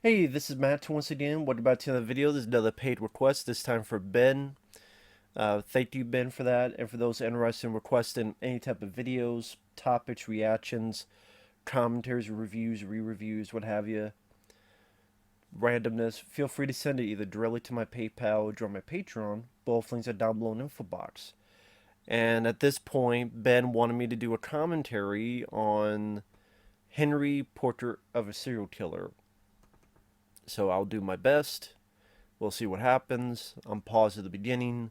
Hey, this is Matt once again. Welcome back to another video. This is another paid request, this time for Ben. Thank you, Ben, for that. And for those interested in requesting any type of videos, topics, reactions, commentaries, reviews, re-reviews, what have you, randomness, feel free to send it either directly to my PayPal or join my Patreon. Both links are down below in the info box. And at this point, Ben wanted me to do a commentary on Henry, Portrait of a Serial Killer. So I'll do my best. We'll see what happens. I'm paused at the beginning.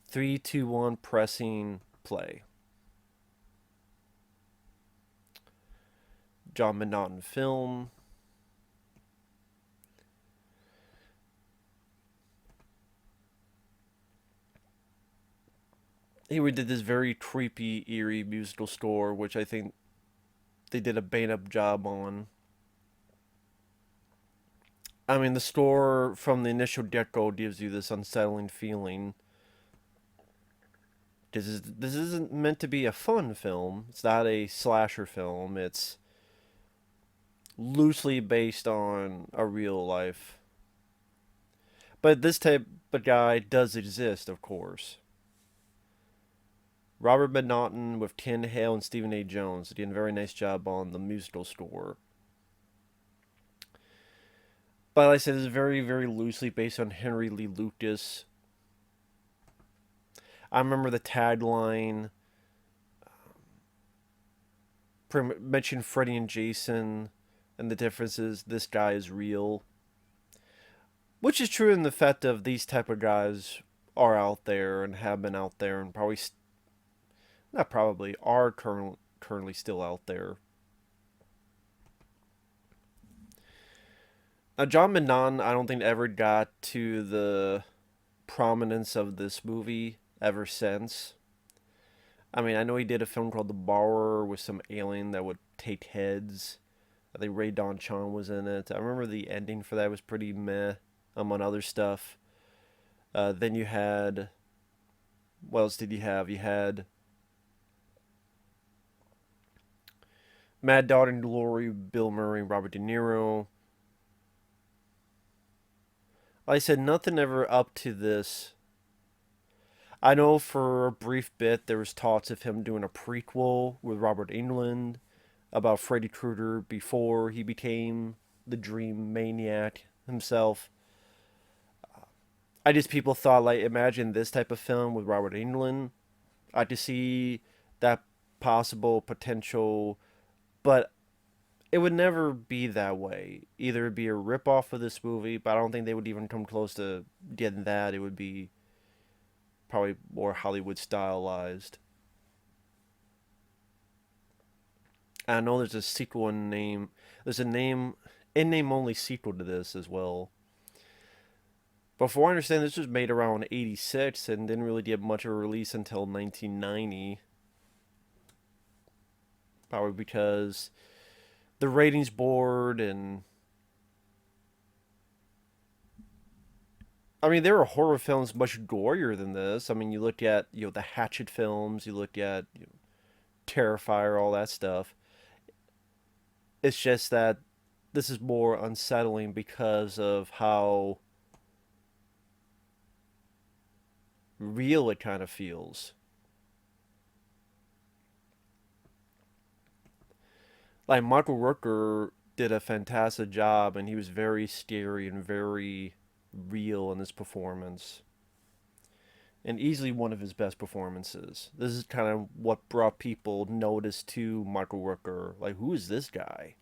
3, 2, 1, pressing play. John McNaughton film. Here we did this very creepy, eerie musical score, which I think they did a bang-up job on. I mean, the score from the initial get-go gives you this unsettling feeling. This isn't meant to be a fun film. It's not a slasher film. It's loosely based on a real life. But this type of guy does exist, of course. Robert McNaughton with Ken Hale and Stephen A. Jones did a very nice job on the musical score. But like I said, it's very, very loosely based on Henry Lee Lucas. I remember the tagline mentioned Freddy and Jason, and the difference is this guy is real. Which is true in the fact of these type of guys are out there and have been out there and probably, not probably, are currently still out there. Now, John McNaughton, I don't think ever got to the prominence of this movie ever since. I mean, I know he did a film called The Borrower with some alien that would take heads. I think Ray Don Chong was in it. I remember the ending for that was pretty meh, among other stuff. Then you had, what else did you have? You had Mad Dog and Glory, Bill Murray, and Robert De Niro. Like I said, nothing ever up to this. I know for a brief bit there was talks of him doing a prequel with Robert Englund about Freddy Krueger before he became the Dream Maniac himself. I just people thought like imagine this type of film with Robert Englund. I could see that possible potential, but it would never be that way. Either it'd be a rip off of this movie, but I don't think they would even come close to getting that. It would be probably more Hollywood stylized. I know there's a sequel in name. There's a name only sequel to this as well. But from what I understand, this was made around '86 and didn't really get much of a release until 1990. Probably because the ratings board and I mean there are horror films much gorier than this. I mean you look at the Hatchet films, you look at Terrifier, all that stuff. It's just that this is more unsettling because of how real it kind of feels. Like Michael Rooker did a fantastic job, and he was very scary and very real in his performance, and easily one of his best performances. This is kind of what brought people notice to Michael Rooker. Like, who is this guy?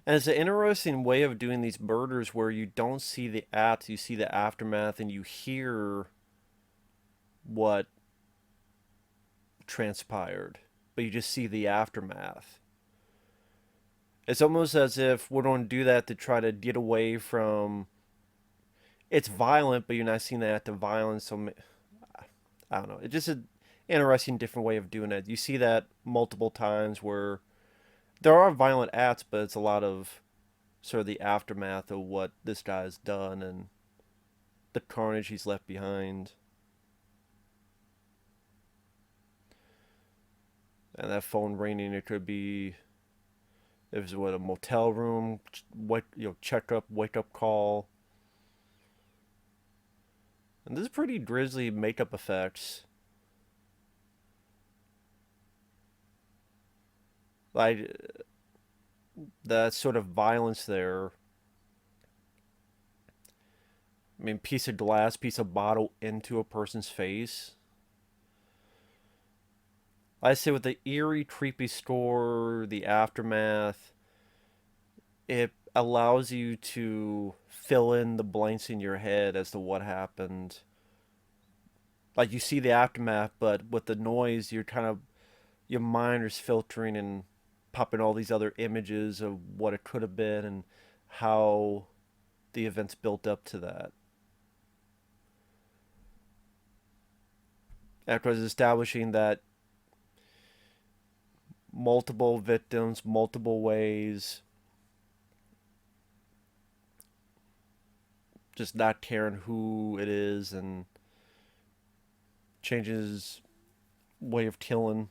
And it's an interesting way of doing these murders where you don't see the act, you see the aftermath, and you hear what transpired, but you just see the aftermath. It's almost as if we're going to do that to try to get away from. It's violent, but you're not seeing the act of violence. So I don't know. It's just an interesting, different way of doing it. You see that multiple times where there are violent acts, but it's a lot of sort of the aftermath of what this guy's done and the carnage he's left behind. And that phone ringing, it could be, it was what, a motel room, what, checkup, wake up call. And this is pretty grisly makeup effects. Like that sort of violence there. I mean, piece of glass, piece of bottle into a person's face. I say with the eerie, creepy score, the aftermath, it allows you to fill in the blanks in your head as to what happened. Like you see the aftermath, but with the noise, you're kind of, your mind is filtering and popping all these other images of what it could have been and how the events built up to that. After establishing that multiple victims, multiple ways, just not caring who it is and changes way of killing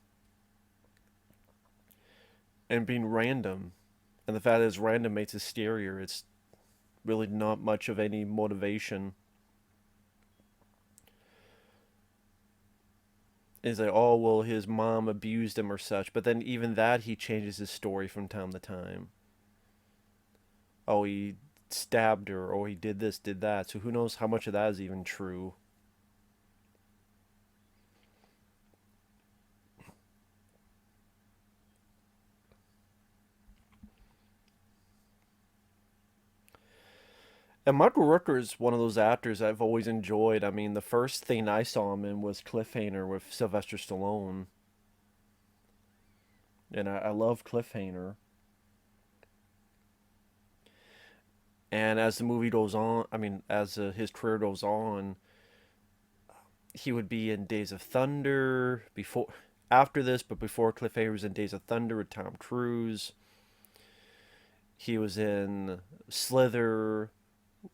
and being random. And the fact that it's random makes it scarier. It's really not much of any motivation. It's like, oh, well, his mom abused him or such. But then even that, he changes his story from time to time. Oh, he stabbed her, or he did this, did that. So who knows how much of that is even true. And Michael Rooker is one of those actors I've always enjoyed. I mean, the first thing I saw him in was Cliffhanger with Sylvester Stallone. And I love Cliffhanger. And as the movie goes on, I mean, as his career goes on, he would be in Days of Thunder before, after this, but before Cliffhanger was in Days of Thunder with Tom Cruise. He was in Slither,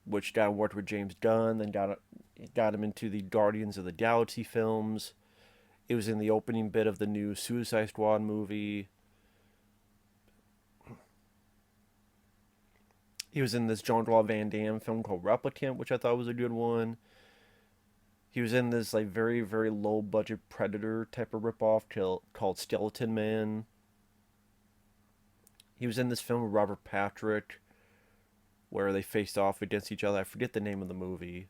which got worked with James Gunn, then got him into the Guardians of the Galaxy films. It was in the opening bit of the new Suicide Squad movie. He was in this Jean-Claude Van Damme film called Replicant, which I thought was a good one. He was in this like very, very low budget Predator type of ripoff called Skeleton Man. He was in this film with Robert Patrick where they faced off against each other. I forget the name of the movie.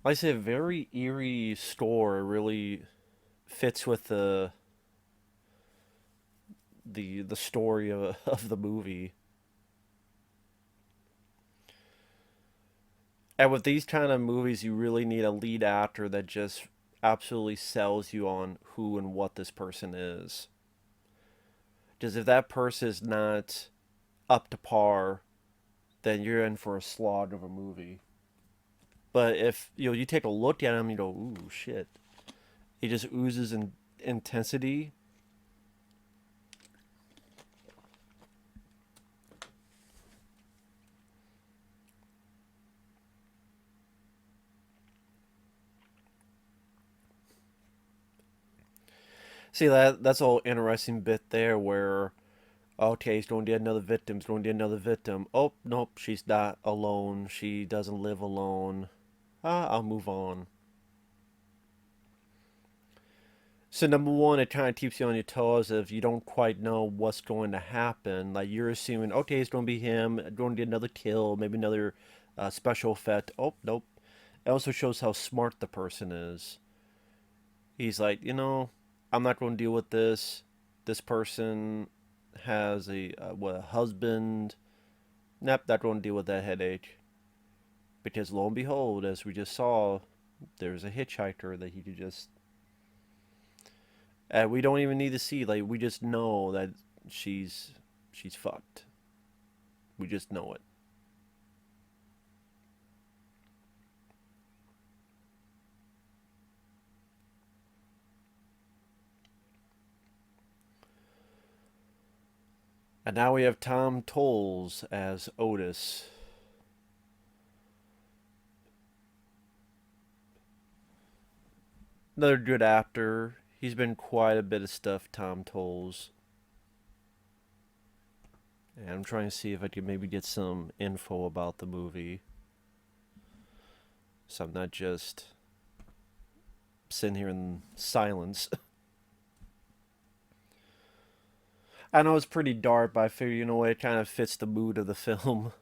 Like I say, a very eerie score really fits with the story of the movie. And with these kind of movies, you really need a lead actor that just absolutely sells you on who and what this person is. Because if that person is not up to par, then you're in for a slog of a movie. But if you take a look at him, you go, ooh, shit. He just oozes in intensity. See, that's all interesting bit there where, okay, he's going to get another victim, he's going to get another victim. Oh, nope, she's not alone. She doesn't live alone. I'll move on. So number one, it kind of keeps you on your toes if you don't quite know what's going to happen. Like you're assuming, okay, it's going to be him, going to get another kill, maybe another special effect. Oh, nope. It also shows how smart the person is. He's like, I'm not going to deal with this. This person has a husband. Nope, not going to deal with that headache. Because lo and behold, as we just saw, there's a hitchhiker that he could just. And we don't even need to see. Like we just know that she's fucked. We just know it. And now we have Towles as Otis. Another good actor. He's been quite a bit of stuff, Towles. And I'm trying to see if I can maybe get some info about the movie. So I'm not just sitting here in silence. I know it's pretty dark, but I figure, you know what, it kind of fits the mood of the film.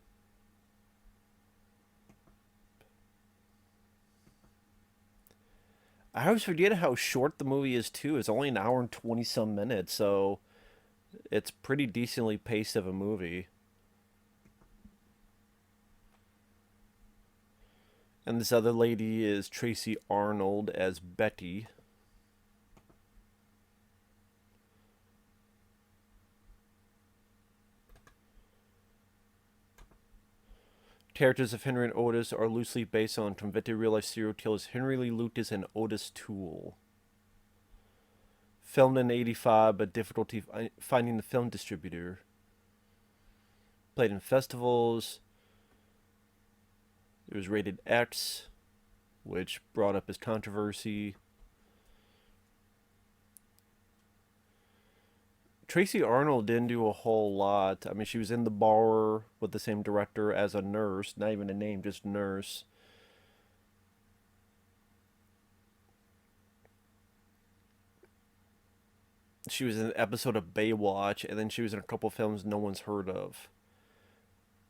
I always forget how short the movie is, too. It's only an hour and 20 some minutes, so it's pretty decently paced of a movie. And this other lady is Tracy Arnold as Becky. Characters of Henry and Otis are loosely based on convicted real-life serial killers Henry Lee Lucas and Otis Toole. Filmed in '85, but difficulty finding the film distributor. Played in festivals. It was rated X, which brought up his controversy. Tracy Arnold didn't do a whole lot. I mean, she was in The Bar with the same director as a nurse. Not even a name, just nurse. She was in an episode of Baywatch, and then she was in a couple films no one's heard of.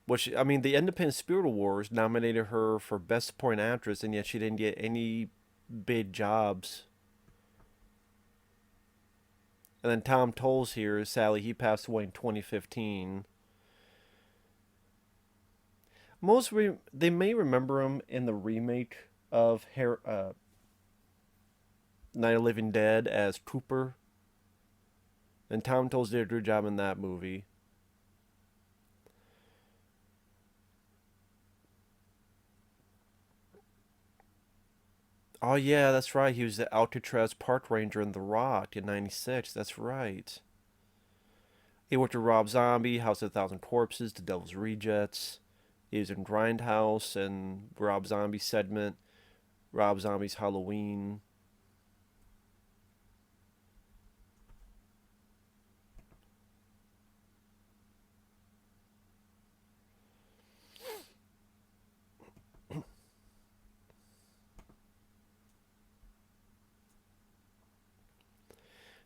Which, I mean, the Independent Spirit Awards nominated her for Best Supporting Actress, and yet she didn't get any big jobs. And then Towles here, sadly, he passed away in 2015. They may remember him in the remake of Night of the Living Dead as Cooper. And Towles did a good job in that movie. Oh yeah, that's right. He was the Alcatraz park ranger in The Rock in '96. That's right. He worked with Rob Zombie, House of a Thousand Corpses, The Devil's Rejects. He was in Grindhouse and Rob Zombie's segment, Rob Zombie's Halloween.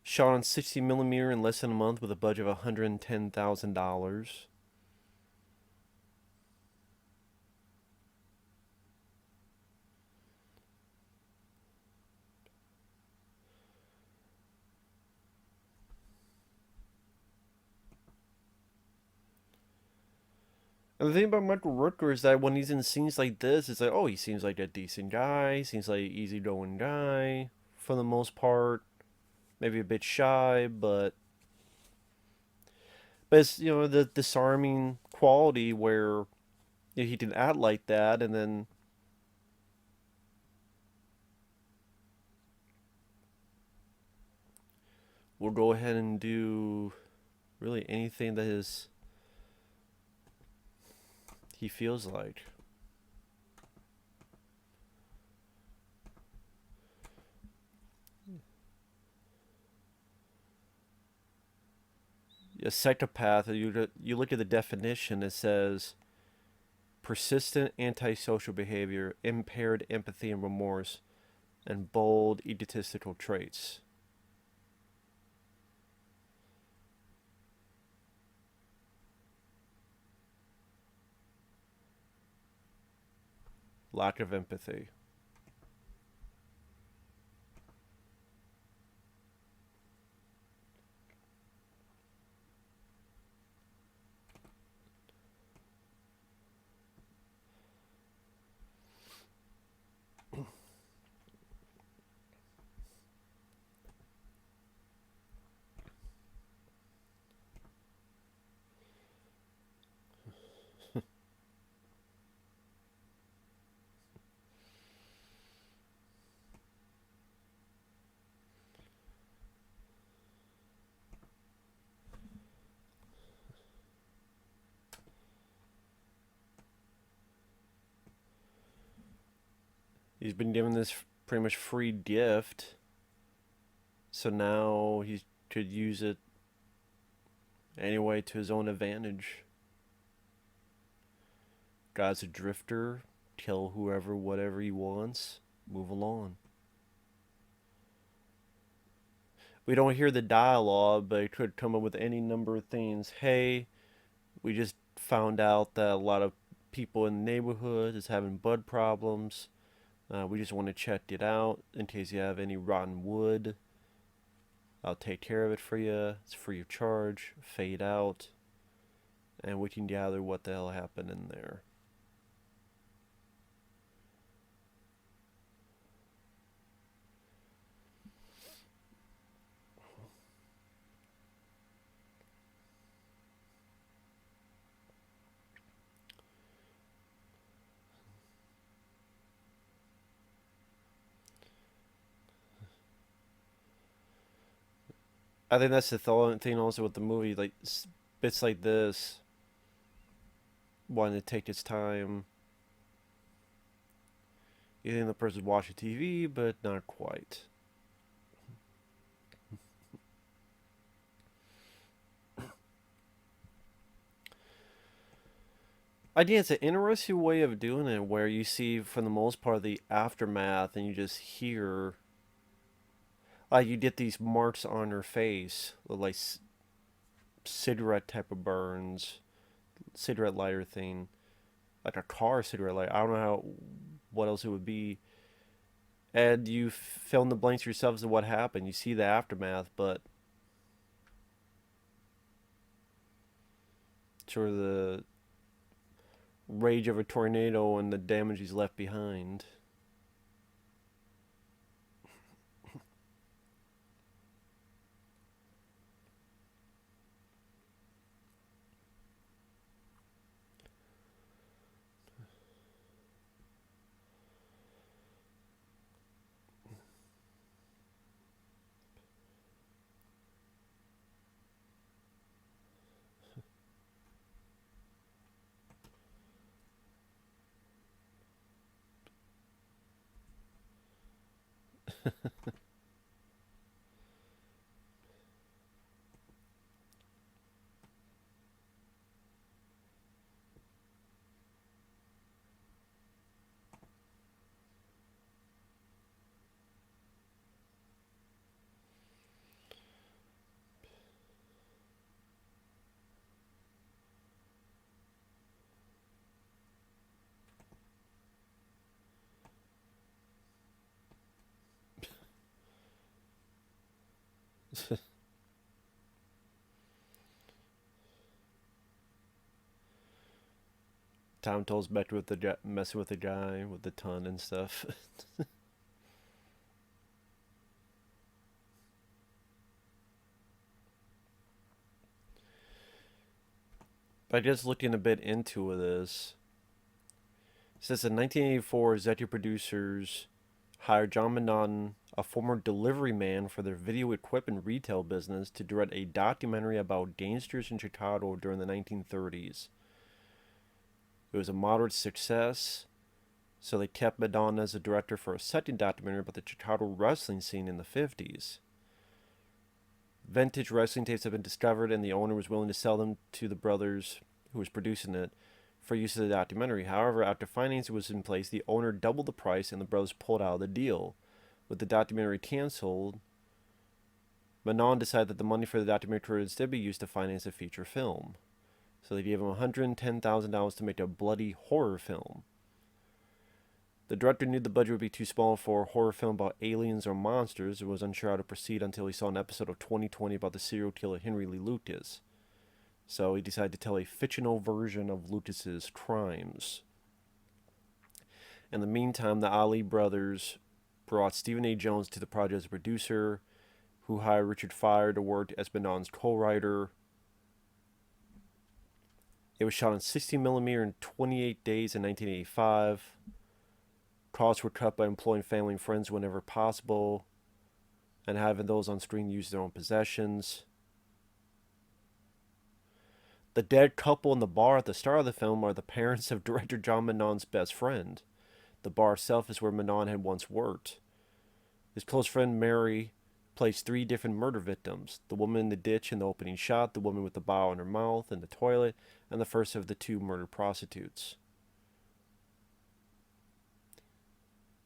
Shot on 60mm in less than a month with a budget of $110,000. And the thing about Michael Rooker is that when he's in scenes like this, it's like, oh, he seems like a decent guy. Seems like an easygoing guy for the most part. Maybe a bit shy, but it's, you know, the disarming quality where, you know, he can act like that, and then we'll go ahead and do really anything that he feels like. A psychopath, you look at the definition, it says persistent antisocial behavior, impaired empathy and remorse, and bold egotistical traits. Lack of empathy. He's been given this pretty much free gift, so now he could use it anyway to his own advantage. Guy's a drifter, kill whoever, whatever he wants, move along. We don't hear the dialogue, but it could come up with any number of things. Hey, we just found out that a lot of people in the neighborhood is having bud problems. We just want to check it out in case you have any rotten wood. I'll take care of it for you. It's free of charge. Fade out. And we can gather what the hell happened in there. I think that's the thing also with the movie. Like, bits like this, wanting to take its time. You think the person's watching TV, but not quite. I think it's an interesting way of doing it where you see, for the most part, the aftermath and you just hear. Like, you get these marks on her face, like cigarette type of burns, cigarette lighter thing. Like a car cigarette lighter. I don't know what else it would be. And you fill in the blanks yourself as to what happened. You see the aftermath, but sort of the rage of a tornado and the damage he's left behind. Tom Towles back with the messing with the guy with the ton and stuff. But just looking a bit into this, it says in 1984, executive producers hired John McNaughton, a former delivery man for their video equipment retail business, to direct a documentary about gangsters in Chicago during the 1930s. It was a moderate success, so they kept McNaughton as a director for a second documentary about the Chicago wrestling scene in the 50s. Vintage wrestling tapes have been discovered, and the owner was willing to sell them to the brothers who was producing it for use in the documentary. However, after financing was in place, the owner doubled the price, and the brothers pulled out of the deal. With the documentary canceled, McNaughton decided that the money for the documentary could instead be used to finance a feature film. So they gave him $110,000 to make a bloody horror film. The director knew the budget would be too small for a horror film about aliens or monsters and was unsure how to proceed until he saw an episode of 2020 about the serial killer Henry Lee Lucas. So he decided to tell a fictional version of Lucas's crimes. In the meantime, the Ali brothers brought Stephen A. Jones to the project as a producer, who hired Richard Fire to work as McNaughton's co-writer. It was shot on 60mm in 28 days in 1985. Costs were cut by employing family and friends whenever possible, and having those on screen use their own possessions. The dead couple in the bar at the start of the film are the parents of director John McNaughton's best friend. The bar itself is where McNaughton had once worked. His close friend Mary plays three different murder victims: the woman in the ditch in the opening shot, the woman with the bottle in her mouth in the toilet, and the first of the two murdered prostitutes.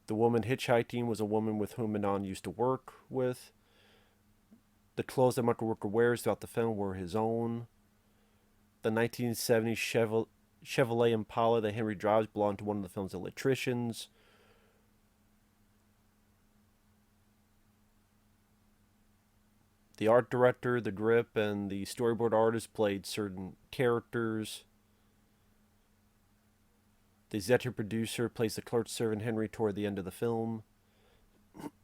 The woman hitchhiking was a woman with whom Manon used to work with. The clothes that Michael Rooker wears throughout the film were his own. The 1970 Chevrolet Impala that Henry drives belonged to one of the film's electricians. The art director, the grip, and the storyboard artist played certain characters. The executive producer plays the clerk servant Henry toward the end of the film.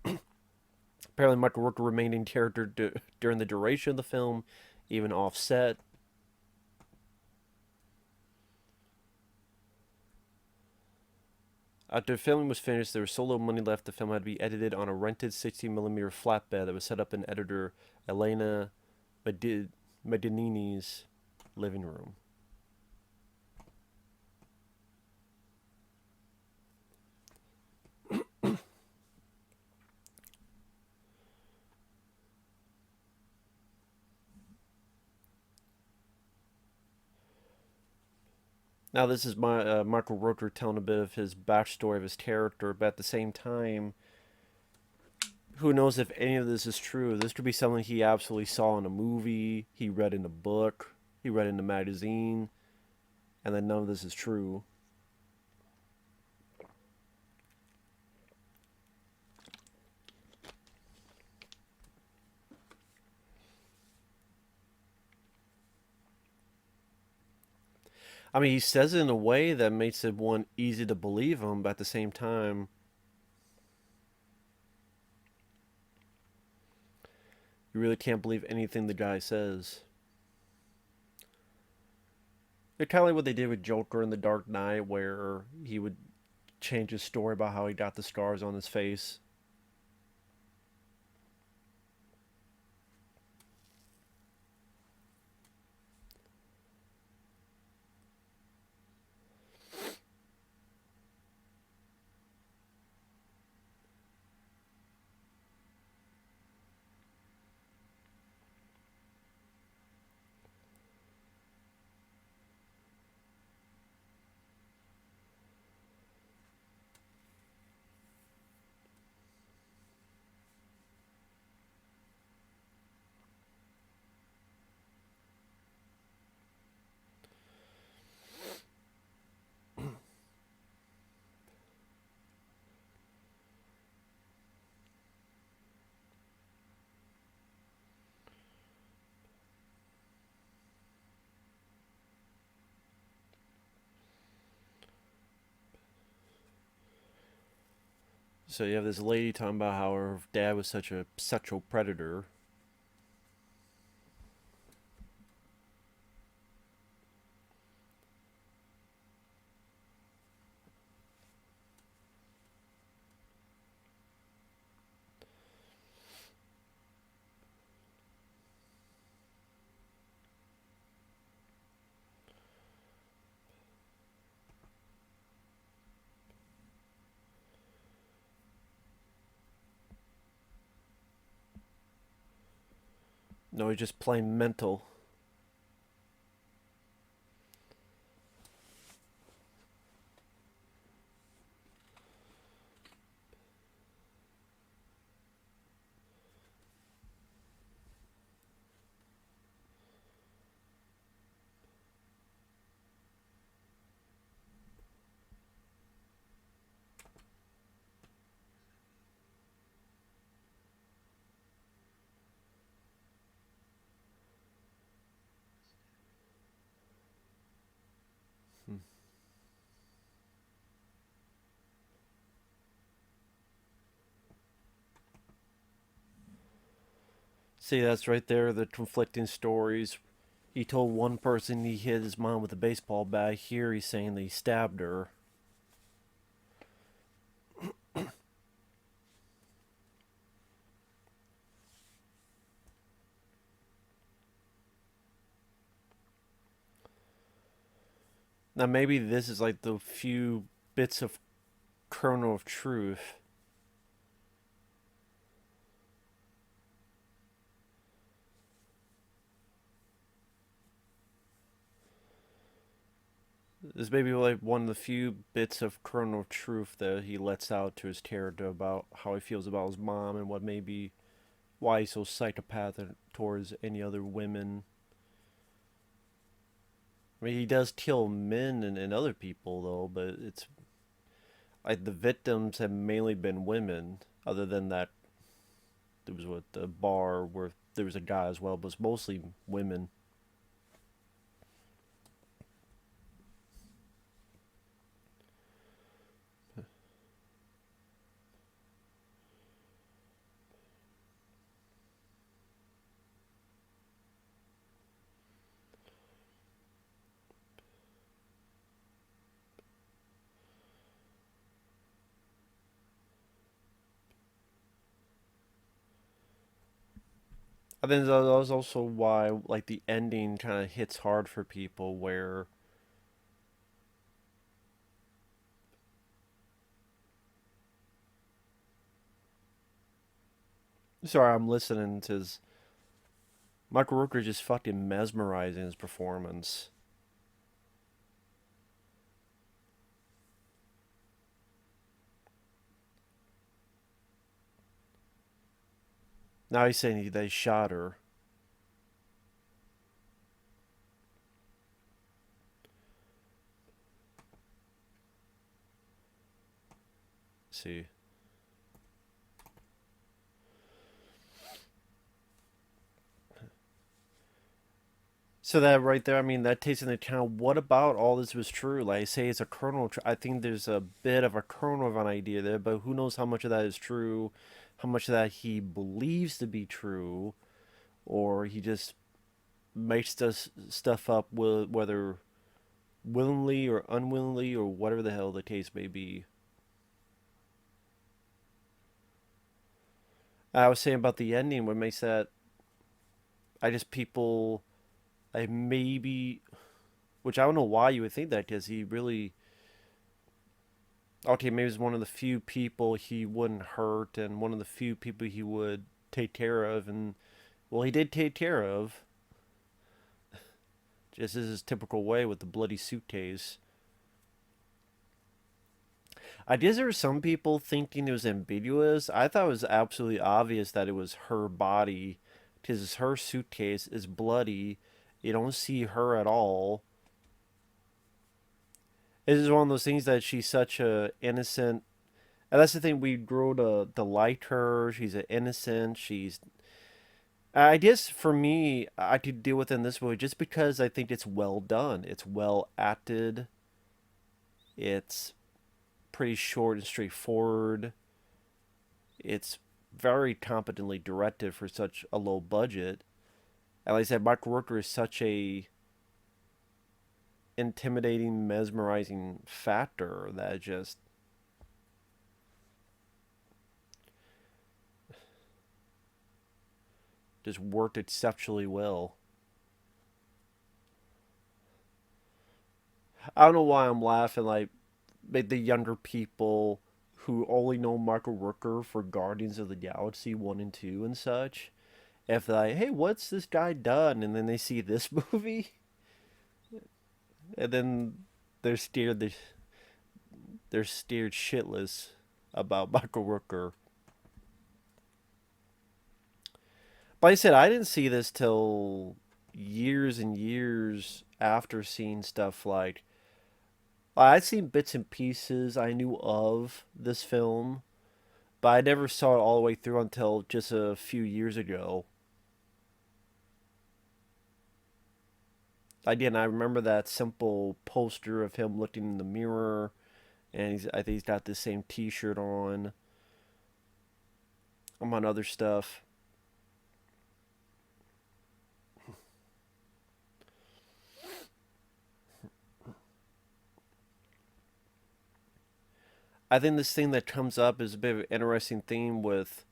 Apparently, Michael Rooker remained in character during the duration of the film, even off-set. After filming was finished, there was so little money left, the film had to be edited on a rented 60mm flatbed that was set up in editor Elena Medinini's living room. Now, this is Michael Rooker telling a bit of his backstory of his character, but at the same time, who knows if any of this is true? This could be something he absolutely saw in a movie, he read in a book, he read in a magazine, and then none of this is true. I mean, he says it in a way that makes it, one, easy to believe him, but at the same time, you really can't believe anything the guy says. It's kind of like what they did with Joker in The Dark Knight, where he would change his story about how he got the scars on his face. So you have this lady talking about how her dad was such a sexual predator. No, he's just plain mental. Hmm. See, that's right there, the conflicting stories. He told one person he hit his mom with a baseball bat. Here he's saying that he stabbed her. Now maybe this is like the few bits of kernel of truth. This may be like one of the few bits of kernel of truth that he lets out to his character about how he feels about his mom and what maybe why he's so psychopathic towards any other women. I mean, he does kill men and other people though, but it's like the victims have mainly been women. Other than that, there was what the bar where there was a guy as well, but it's mostly women. I think that was also why like the ending kind of hits hard for people. Where sorry, I'm listening to his Michael Rooker just fucking mesmerizing his performance. Now he's saying they shot her. Let's see. So that right there, I mean, that takes into account what about all this was true. Like I say, it's a kernel. I think there's a bit of a kernel of an idea there, but who knows how much of that is true, how much of that he believes to be true, or he just makes this stuff up, whether willingly or unwillingly or whatever the hell the case may be. I was saying about the ending, what makes that, I just people, I maybe, which I don't know why you would think that, because he really, okay, maybe he's one of the few people he wouldn't hurt and one of the few people he would take care of, and well, he did take care of, just as his typical way with the bloody suitcase. I guess there were some people thinking it was ambiguous. I thought it was absolutely obvious that it was her body, because her suitcase is bloody. You don't see her at all. This is one of those things that she's such a innocent. And that's the thing, we grow to like her. She's an innocent. She's. I guess for me, I could deal with it in this movie just because I think it's well done. It's well acted. It's pretty short and straightforward. It's very competently directed for such a low budget. And like I said, Michael Rooker is such a intimidating, mesmerizing factor that just worked exceptionally well. I don't know why I'm laughing. Like the younger people who only know Michael Rooker for Guardians of the Galaxy 1 and 2 and such. If they're like, hey, what's this guy done? And then they see this movie, and then they're scared. They're scared shitless about Michael Rooker. But like I said, I didn't see this till years and years after seeing stuff like I'd seen bits and pieces I knew of this film, but I never saw it all the way through until just a few years ago. Again, I remember that simple poster of him looking in the mirror, and I think he's got the same T-shirt on. Among other stuff. I think this thing that comes up is a bit of an interesting theme with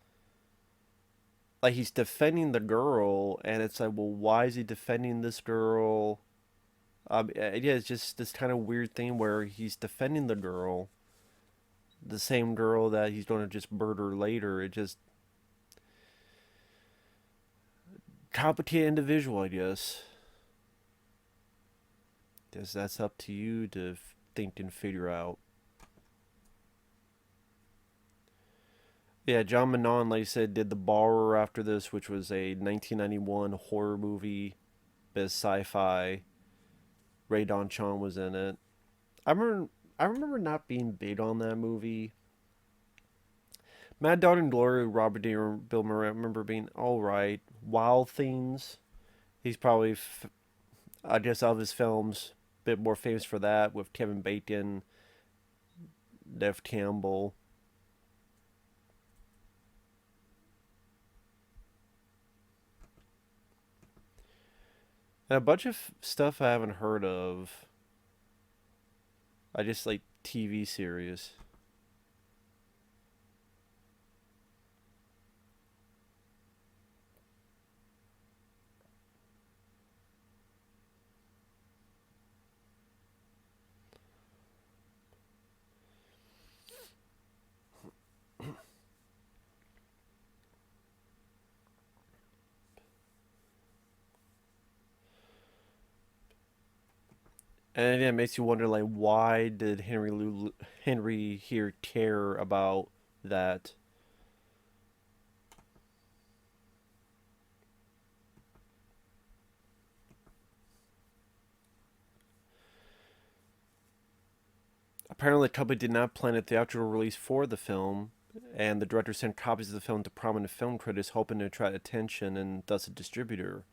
like he's defending the girl, and it's like, well, why is he defending this girl? Yeah, it's just this kind of weird thing where he's defending the girl, the same girl that he's going to just murder later. It just complicated individual, I guess. Guess that's up to you to think and figure out. Yeah, John McNaughton, like I said, did The Borrower after this, which was a 1991 horror movie, bit of sci-fi. Ray Don Chong was in it. I remember, I remember not being big on that movie. Mad Dog and Glory, Robert De Niro, Bill Murray, I remember being all right. Wild Things, he's probably, I guess, of his films, a bit more famous for that with Kevin Bacon, Nev Campbell. And a bunch of stuff I haven't heard of. I just like TV series. And yeah, it makes you wonder, like, why did Henry here care about that? Apparently, the company did not plan a theatrical release for the film, and the director sent copies of the film to prominent film critics, hoping to attract attention and thus a distributor.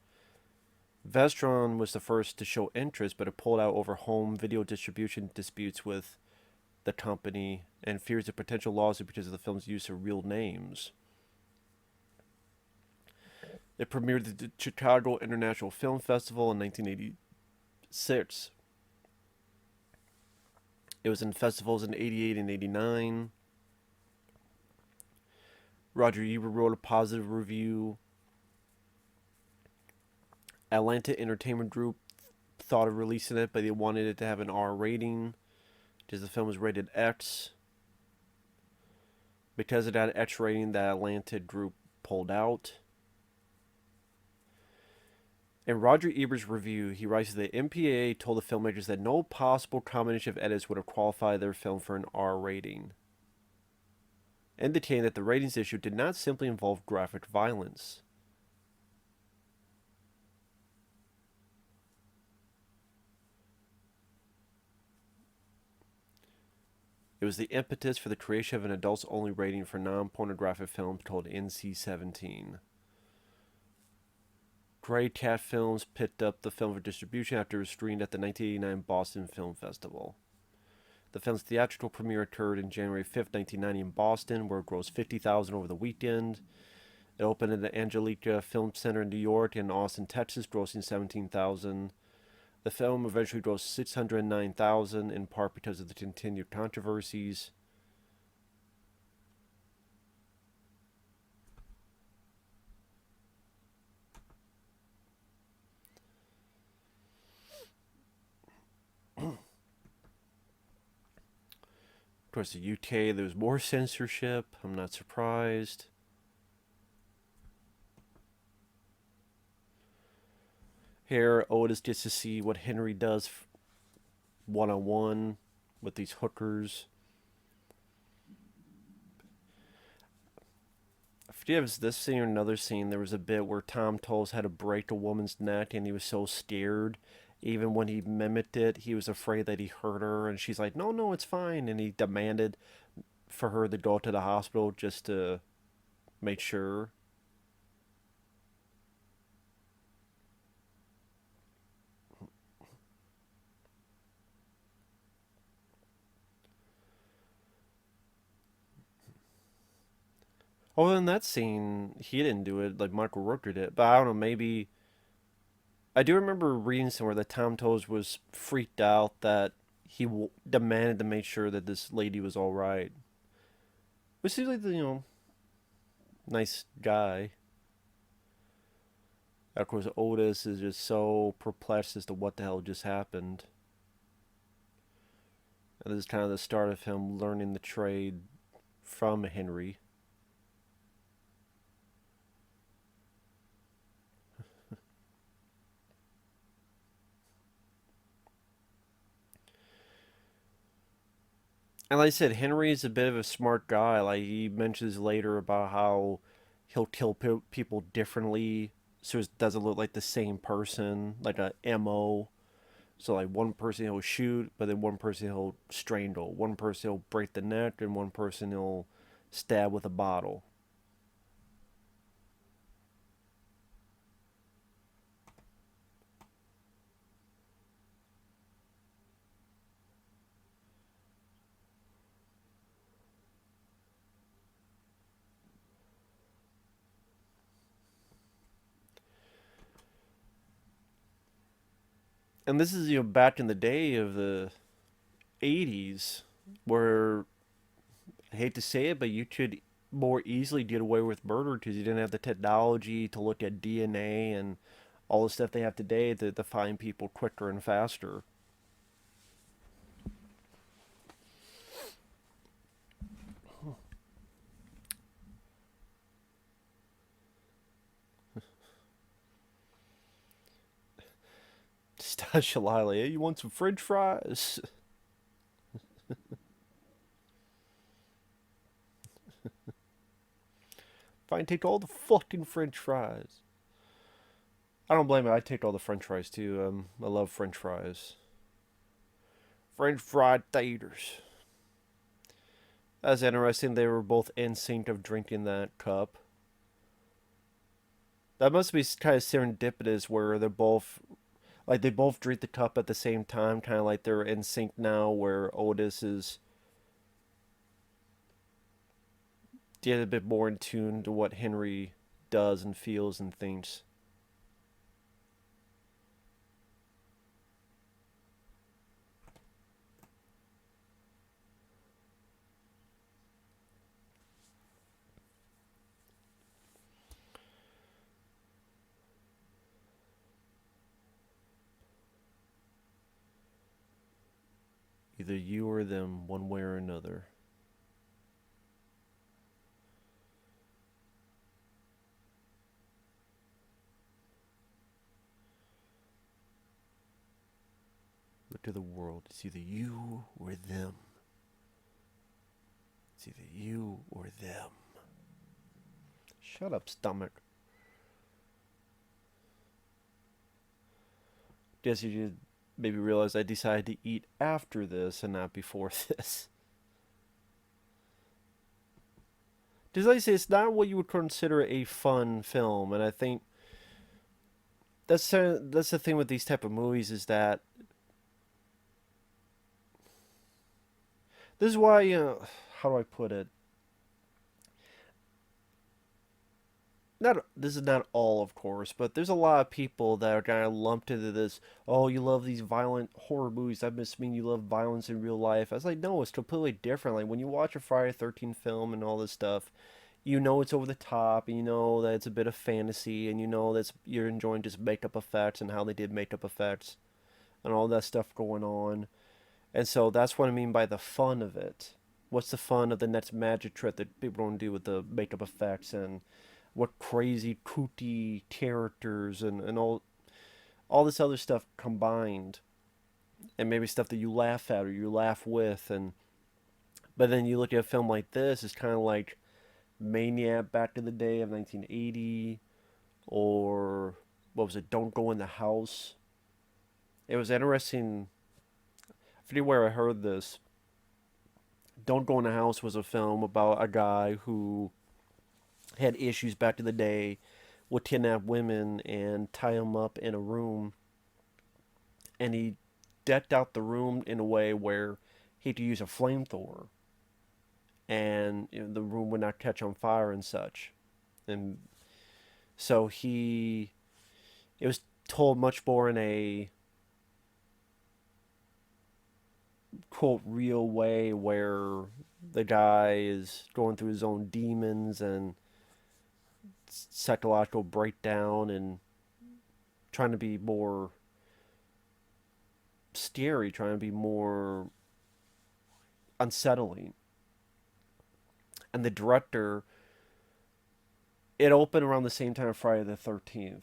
Vestron was the first to show interest, but it pulled out over home video distribution disputes with the company and fears of potential lawsuit because of the film's use of real names. It premiered at the Chicago International Film Festival in 1986. It was in festivals in 88 and 89. Roger Ebert wrote a positive review. Atlanta Entertainment Group thought of releasing it, but they wanted it to have an R rating because the film was rated X. Because of that X rating, the Atlanta group pulled out. In Roger Ebert's review, he writes that the MPAA told the filmmakers that no possible combination of edits would have qualified their film for an R rating, indicating that the ratings issue did not simply involve graphic violence. It was the impetus for the creation of an adults-only rating for non-pornographic films called NC-17. Grey Cat Films picked up the film for distribution after it was screened at the 1989 Boston Film Festival. The film's theatrical premiere occurred in January 5th, 1990 in Boston, where it grossed $50,000 over the weekend. It opened at the Angelica Film Center in New York and Austin, Texas, grossing $17,000. The film eventually grossed $609,000, in part because of the continued controversies. Of course, the UK, there was more censorship. I'm not surprised. Here, Otis gets to see what Henry does one-on-one with these hookers. I forget if it was this scene or another scene. There was a bit where Tom Towles had to break a woman's neck, and he was so scared. Even when he mimicked it, he was afraid that he hurt her, and she's like, "No, no, it's fine." And he demanded for her to go to the hospital just to make sure. Oh, in that scene, he didn't do it, like Michael Rooker did. But I don't know, maybe. I do remember reading somewhere that Tom Towles was freaked out that he demanded to make sure that this lady was alright. Which seems like the, nice guy. Of course, Otis is just so perplexed as to what the hell just happened. And this is kind of the start of him learning the trade from Henry. And like I said, Henry is a bit of a smart guy. Like he mentions later about how he'll kill people differently so it doesn't look like the same person, like a MO. So like one person he'll shoot, but then one person he'll strangle, one person he'll break the neck, and one person he'll stab with a bottle. And this is back in the day of the 80s where I hate to say it, but you could more easily get away with murder because you didn't have the technology to look at DNA and all the stuff they have today to find people quicker and faster. Stash Shalila, hey, you want some French fries? Fine, take all the fucking French fries. I don't blame it. I take all the French fries too. I love French fries. French fried taters. That's interesting. They were both in sync of drinking that cup. That must be kind of serendipitous, where they're both like they both drink the cup at the same time, kind of like they're in sync now. Where Otis is get a bit more in tune to what Henry does and feels and thinks. Either you or them, one way or another. Look to the world. It's either you or them. It's either you or them. Shut up, stomach. Guess you should maybe realize I decided to eat after this and not before this. Just like I say, it's not what you would consider a fun film, and I think that's the thing with these type of movies is that this is why how do I put it? Not this is not all, of course, but there's a lot of people that are kind of lumped into this. Oh, you love these violent horror movies. That must mean you love violence in real life. I was like, no, it's completely different. Like when you watch a Friday 13th film and all this stuff, you know it's over the top, and you know that it's a bit of fantasy, and you know that you're enjoying just makeup effects and how they did makeup effects and all that stuff going on. And so that's what I mean by the fun of it. What's the fun of the next magic trick that people don't do with the makeup effects and what crazy kooky characters and all this other stuff combined, and maybe stuff that you laugh at or you laugh with, and but then you look at a film like this, it's kind of like Maniac back in the day of 1980, or what was it, Don't Go in the House. It was interesting. I forget where I heard this. Don't Go in the House was a film about a guy who had issues back in the day, would kidnap women and tie them up in a room, and he decked out the room in a way where he had to use a flamethrower, and the room would not catch on fire and such. And so it was told much more in a quote real way, where the guy is going through his own demons and psychological breakdown and trying to be more scary, trying to be more unsettling. And the director, it opened around the same time Friday the 13th.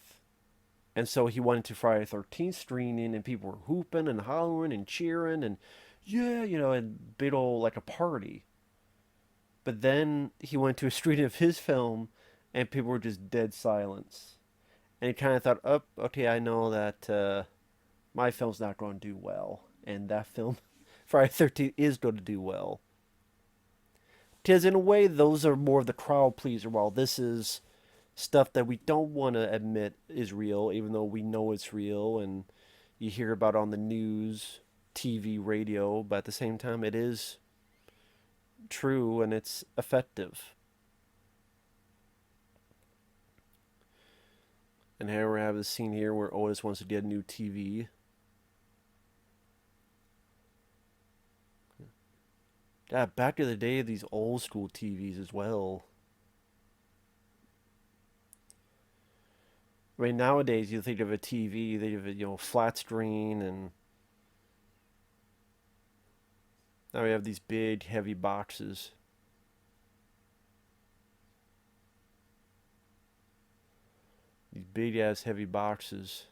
And so he went to Friday the 13th screening, and people were hooping and hollering and cheering and, yeah, and big old like a party. But then he went to a screening of his film, and people were just dead silence. And he kind of thought, oh, okay, I know that my film's not going to do well. And that film, Friday the 13th, is going to do well. Because in a way, those are more of the crowd pleaser, while this is stuff that we don't want to admit is real, even though we know it's real and you hear about it on the news, TV, radio, but at the same time, it is true and it's effective. And here we have this scene here where Otis wants to get a new TV. Yeah, back in the day, these old school TVs as well. I mean, nowadays you think of a TV, they have a flat screen, and now we have these big, heavy boxes. These big ass heavy boxes.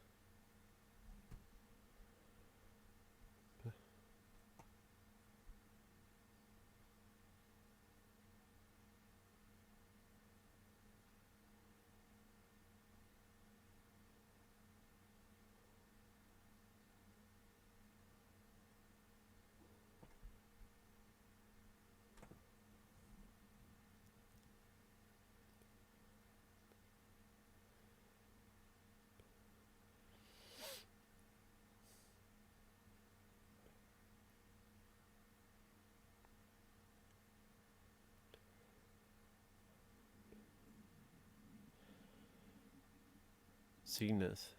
Seen this.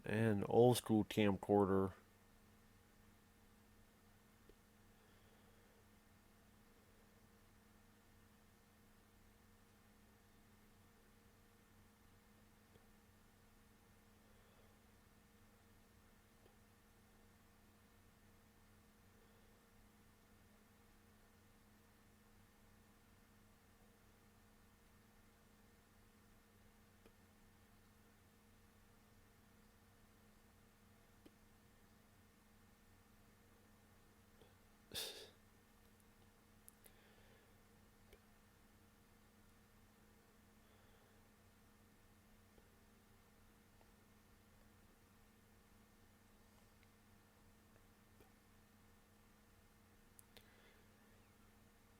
And old school camcorder.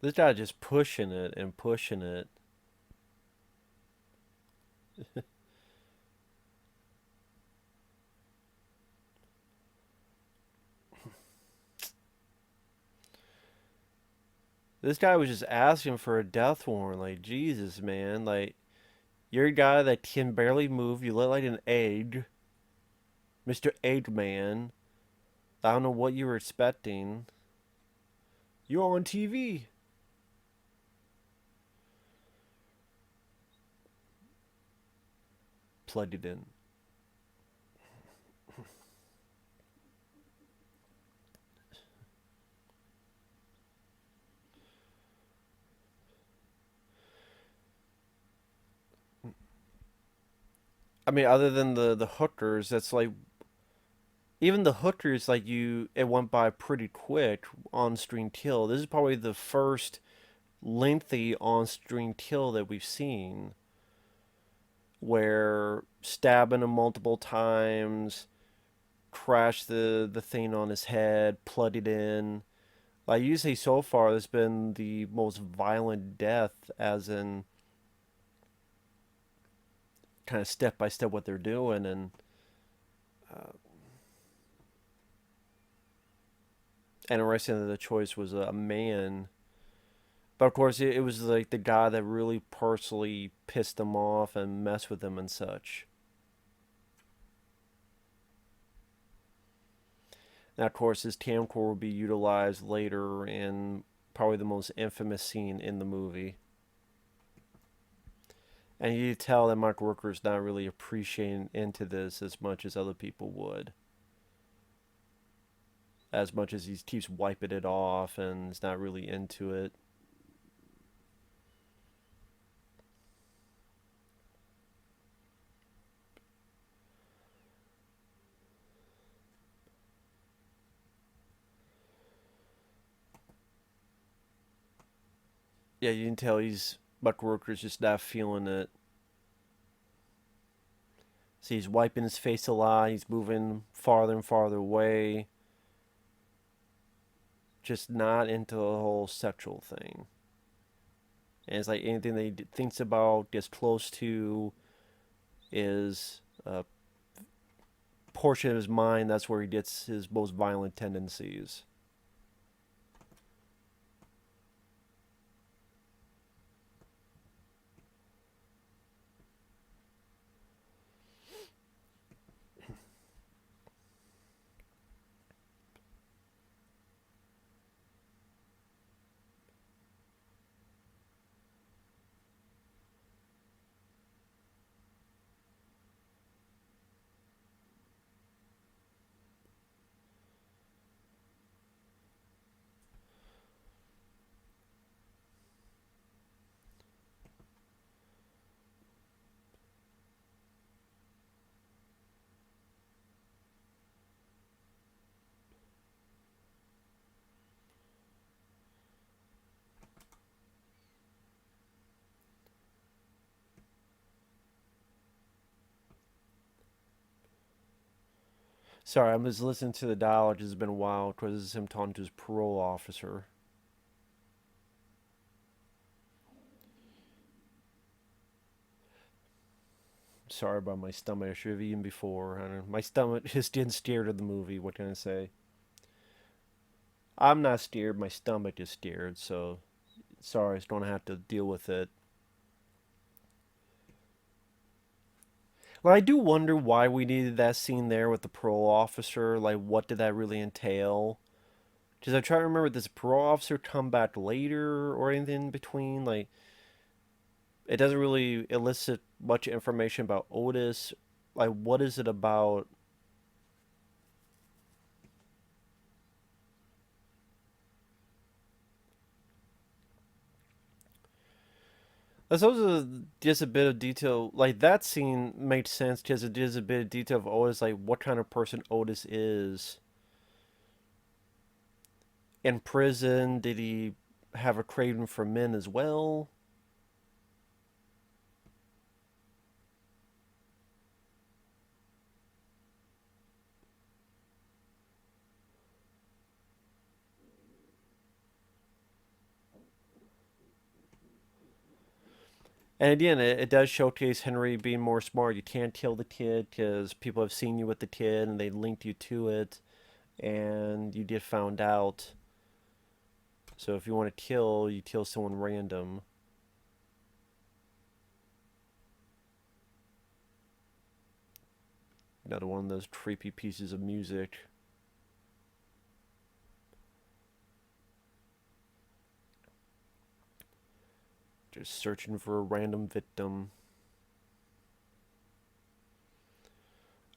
This guy just pushing it and pushing it. This guy was just asking for a death warrant. Like, Jesus, man. Like, you're a guy that can barely move. You look like an egg. Mr. Eggman. I don't know what you were expecting. You're on TV. Plugged it in. I mean, other than the hookers, that's like even the hookers, like it went by pretty quick on-screen kill. This is probably the first lengthy on-screen kill that we've seen, where stabbing him multiple times, crash the thing on his head, plug it in. Like usually so far, there's been the most violent death, as in kind of step by step what they're doing, and uh, interesting that the choice was a man. But of course, it was like the guy that really personally pissed him off and messed with him and such. And of course, his camcorder will be utilized later in probably the most infamous scene in the movie. And you tell that Michael Rooker's not really appreciating into this as much as other people would. As much as he keeps wiping it off and is not really into it. Yeah, you can tell Michael Rooker's just not feeling it. So he's wiping his face a lot. He's moving farther and farther away. Just not into the whole sexual thing. And it's like anything that he thinks about, gets close to, is a portion of his mind. That's where he gets his most violent tendencies. Sorry, I was listening to the dialogue. It's been a while because this is him talking to his parole officer. Sorry about my stomach. I should have eaten before. I don't know. My stomach just didn't steer to the movie. What can I say? I'm not steered. My stomach is steered. So sorry, I just don't have to deal with it. Well, I do wonder why we needed that scene there with the parole officer. Like, what did that really entail? Because I try to remember, does the parole officer come back later or anything in between? Like, it doesn't really elicit much information about Otis. Like, what is it about? That's also just a bit of detail. Like, that scene makes sense because it gives a bit of detail of Otis, like, what kind of person Otis is. In prison, did he have a craving for men as well? And again, it does showcase Henry being more smart. You can't kill the kid because people have seen you with the kid and they linked you to it, and you get found out. So if you want to kill, you kill someone random. Another one of those creepy pieces of music. Just searching for a random victim.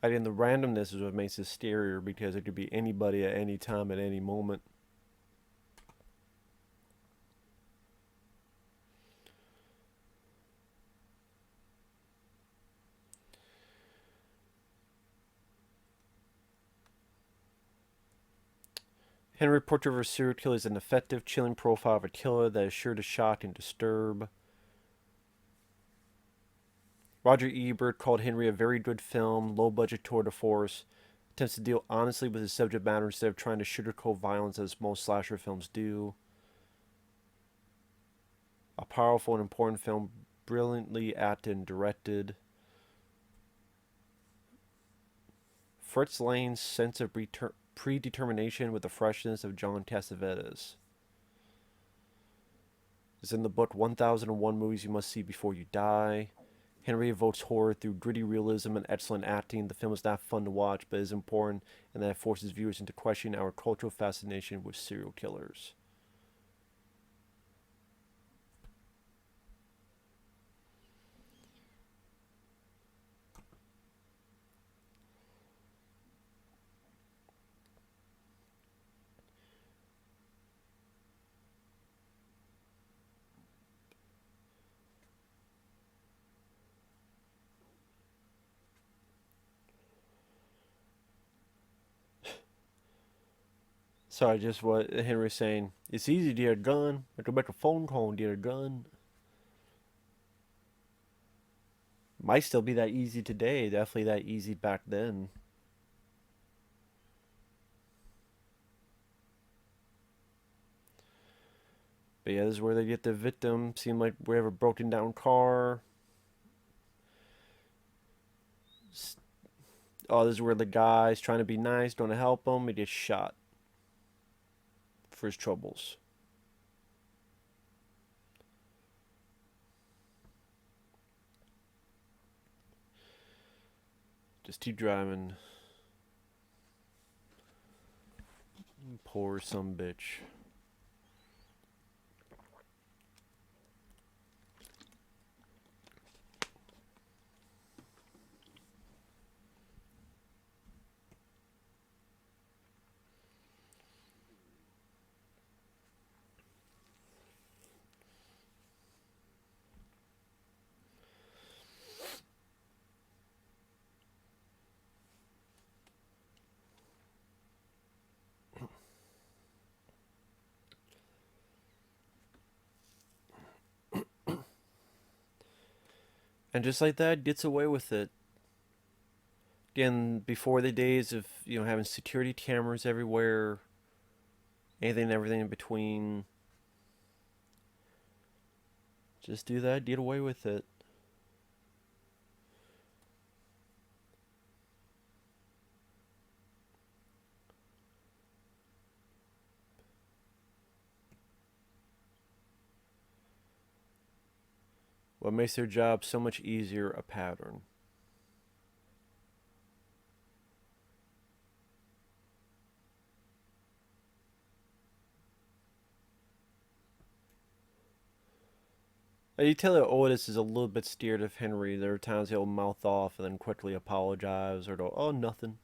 I mean, the randomness is what makes it scarier because it could be anybody at any time at any moment. Henry portrait of a serial killer is an effective, chilling profile of a killer that is sure to shock and disturb. Roger Ebert called Henry a very good film, low budget tour de force, attempts to deal honestly with his subject matter instead of trying to sugarcoat violence as most slasher films do. A powerful and important film, brilliantly acted and directed. Fritz Lang's sense of predetermination with the freshness of John Cassavetes. Is in the book 1001 Movies You Must See Before You Die. Henry evokes horror through gritty realism and excellent acting. The film is not fun to watch, but is important, and that it forces viewers into questioning our cultural fascination with serial killers. Sorry, just what Henry's saying. It's easy to get a gun. I can make a phone call and get a gun. Might still be that easy today. Definitely that easy back then. But yeah, this is where they get the victim. Seemed like we have a broken down car. Oh, this is where the guy's trying to be nice, trying to help him. He gets shot for his troubles. Just keep driving. Poor some bitch. And just like that, gets away with it. Again, before the days of having security cameras everywhere, anything and everything in between. Just do that, get away with it. What makes their job so much easier, a pattern. You tell that Otis is a little bit scared of Henry. There are times he'll mouth off and then quickly apologize or go, oh, nothing.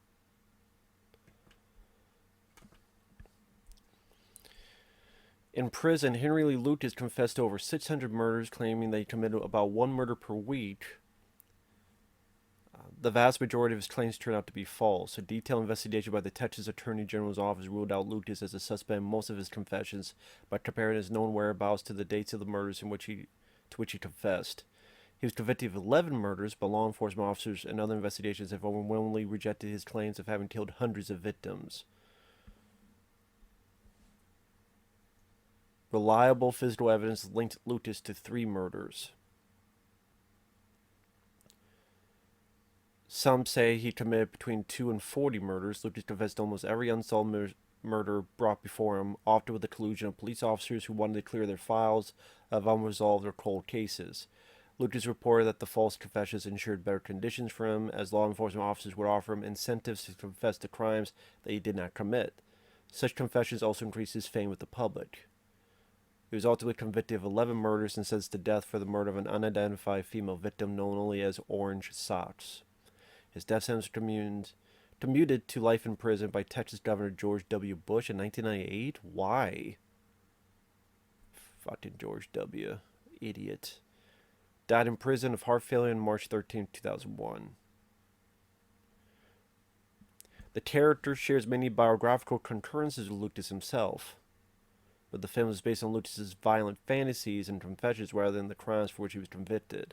In prison, Henry Lee Lucas confessed to over 600 murders, claiming that he committed about one murder per week. The vast majority of his claims turned out to be false. A detailed investigation by the Texas Attorney General's office ruled out Lucas as a suspect in most of his confessions by comparing his known whereabouts to the dates of the murders to which he confessed. He was convicted of 11 murders, but law enforcement officers and other investigations have overwhelmingly rejected his claims of having killed hundreds of victims. Reliable physical evidence linked Lucas to 3 murders. Some say he committed between 2 and 40 murders. Lucas confessed to almost every unsolved murder brought before him, often with the collusion of police officers who wanted to clear their files of unresolved or cold cases. Lucas reported that the false confessions ensured better conditions for him, as law enforcement officers would offer him incentives to confess to crimes that he did not commit. Such confessions also increased his fame with the public. He was ultimately convicted of 11 murders and sentenced to death for the murder of an unidentified female victim known only as Orange Socks. His death sentence was commuted to life in prison by Texas Governor George W. Bush in 1998. Why? Fucking George W. Idiot. Died in prison of heart failure on March 13, 2001. The character shares many biographical concurrences with Lucas himself, but the film is based on Lucas's violent fantasies and confessions rather than the crimes for which he was convicted.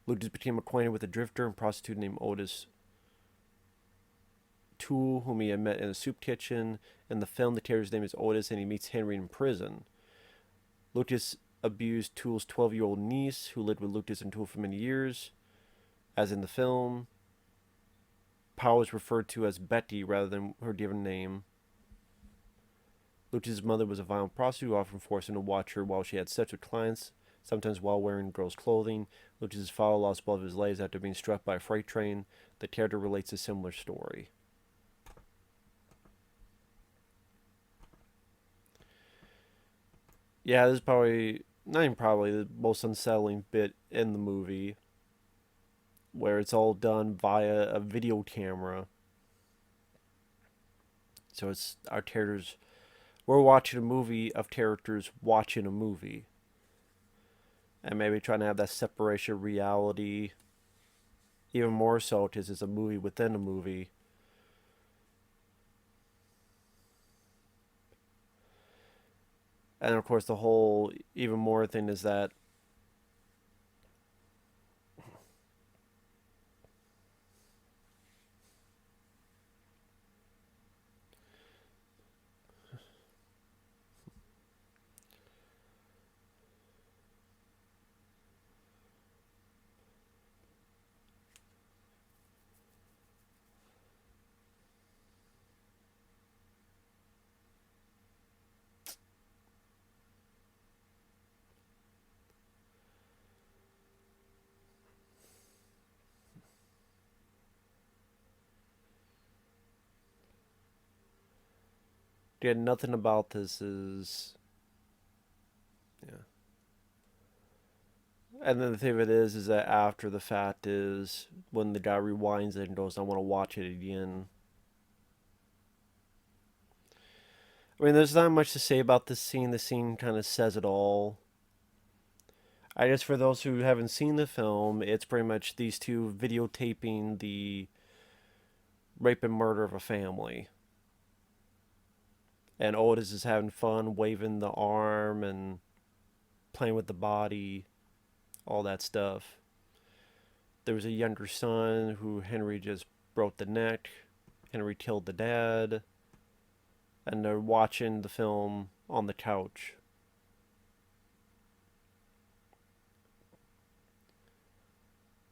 Lucas became acquainted with a drifter and prostitute named Ottis Toole, whom he had met in a soup kitchen. In the film, the character's name is Otis, and he meets Henry in prison. Lucas abused Toole's 12-year-old niece, who lived with Lucas and Toole for many years. As in the film, Powell is referred to as Becky rather than her given name. Lucas's mother was a violent prostitute, often forced him to watch her while she had sex with clients, sometimes while wearing girls' clothing. Lucas's father lost both of his legs after being struck by a freight train. The character relates a similar story. Yeah, this is probably, not even probably, the most unsettling bit in the movie, where it's all done via a video camera. So it's our characters, we're watching a movie of characters watching a movie. And maybe trying to have that separation of reality, even more so because it's a movie within a movie. And of course, the whole even more thing is that yeah, nothing about this is, yeah. And then the thing of it is that after the fact is when the guy rewinds it and goes, "I want to watch it again." I mean, there's not much to say about this scene. The scene kind of says it all. I guess for those who haven't seen the film, it's pretty much these two videotaping the rape and murder of a family. And Otis is having fun, waving the arm and playing with the body, all that stuff. There was a younger son who Henry just broke the neck. Henry killed the dad. And they're watching the film on the couch.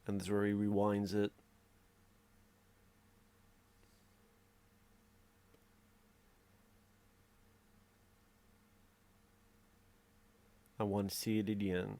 And this is where he rewinds it. I want to see it again.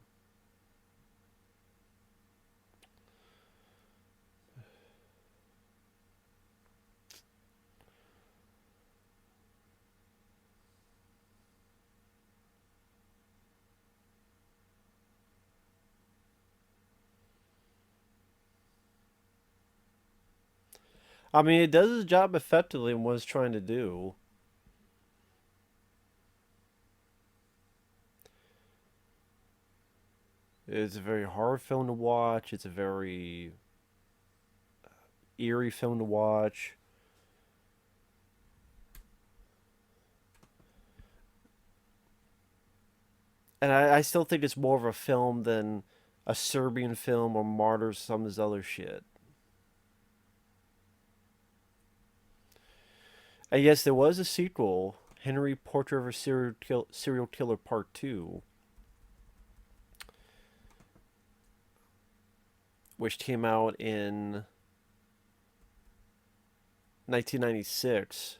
I mean, it does its job effectively in what it's trying to do. It's a very hard film to watch. It's a very eerie film to watch. And I still think it's more of a film than a Serbian film or Martyrs, some of this other shit. And yes, there was a sequel, Henry Portrait of a Serial Killer Part 2, which came out in 1996.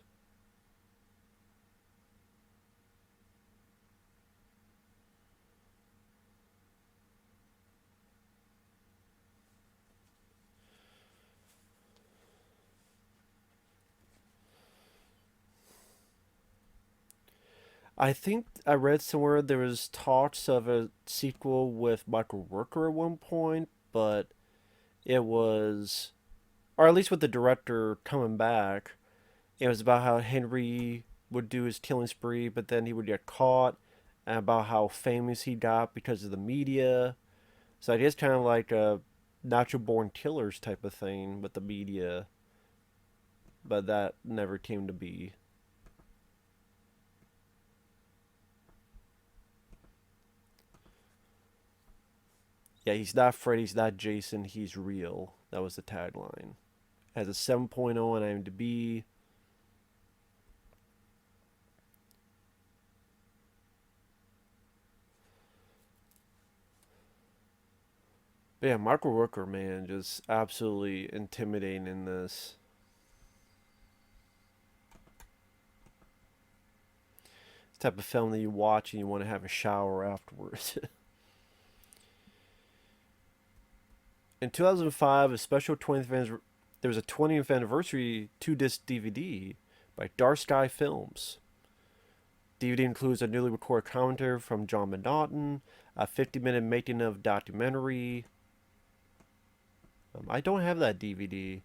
I think I read somewhere there was talks of a sequel with Michael Rooker at one point, but it was, or at least with the director coming back, it was about how Henry would do his killing spree, but then he would get caught, and about how famous he got because of the media. So it is kind of like a natural born killers type of thing with the media, but that never came to be. Yeah, he's not Freddy, he's not Jason, he's real. That was the tagline. Has a 7.0 on IMDb. But yeah, Michael Rooker, man, just absolutely intimidating in this. It's the type of film that you watch and you want to have a shower afterwards. In 2005, a special 20th there was a 20th anniversary 2-disc DVD by Dark Sky Films. DVD includes a newly recorded commentary from John McNaughton, a 50-minute making of documentary. I don't have that DVD.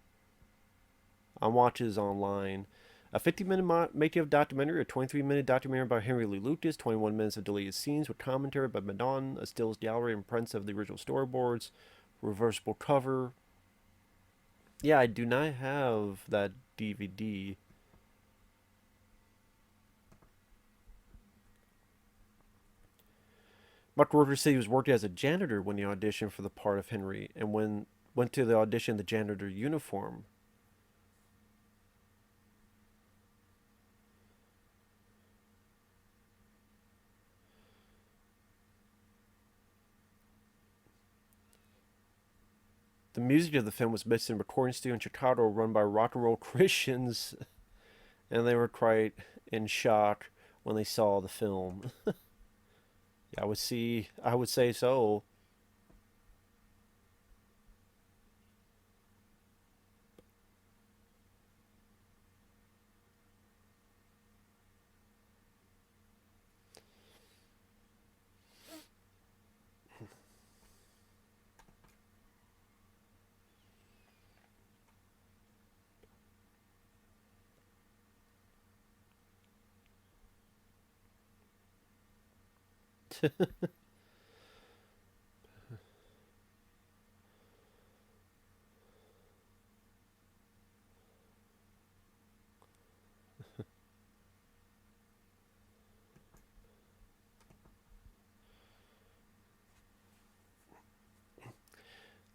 I'm watching this online. A 50-minute making of documentary, a 23-minute documentary by Henry Lee Lucas, 21 minutes of deleted scenes with commentary by Madonna, a stills gallery and prints of the original storyboards, reversible cover. Yeah, I do not have that DVD. Michael Rooker said he was working as a janitor when he auditioned for the part of Henry, and when went to the audition in the janitor uniform. The music of the film was mixed in a recording studio in Chicago run by rock and roll Christians, and they were quite in shock when they saw the film. I would say so.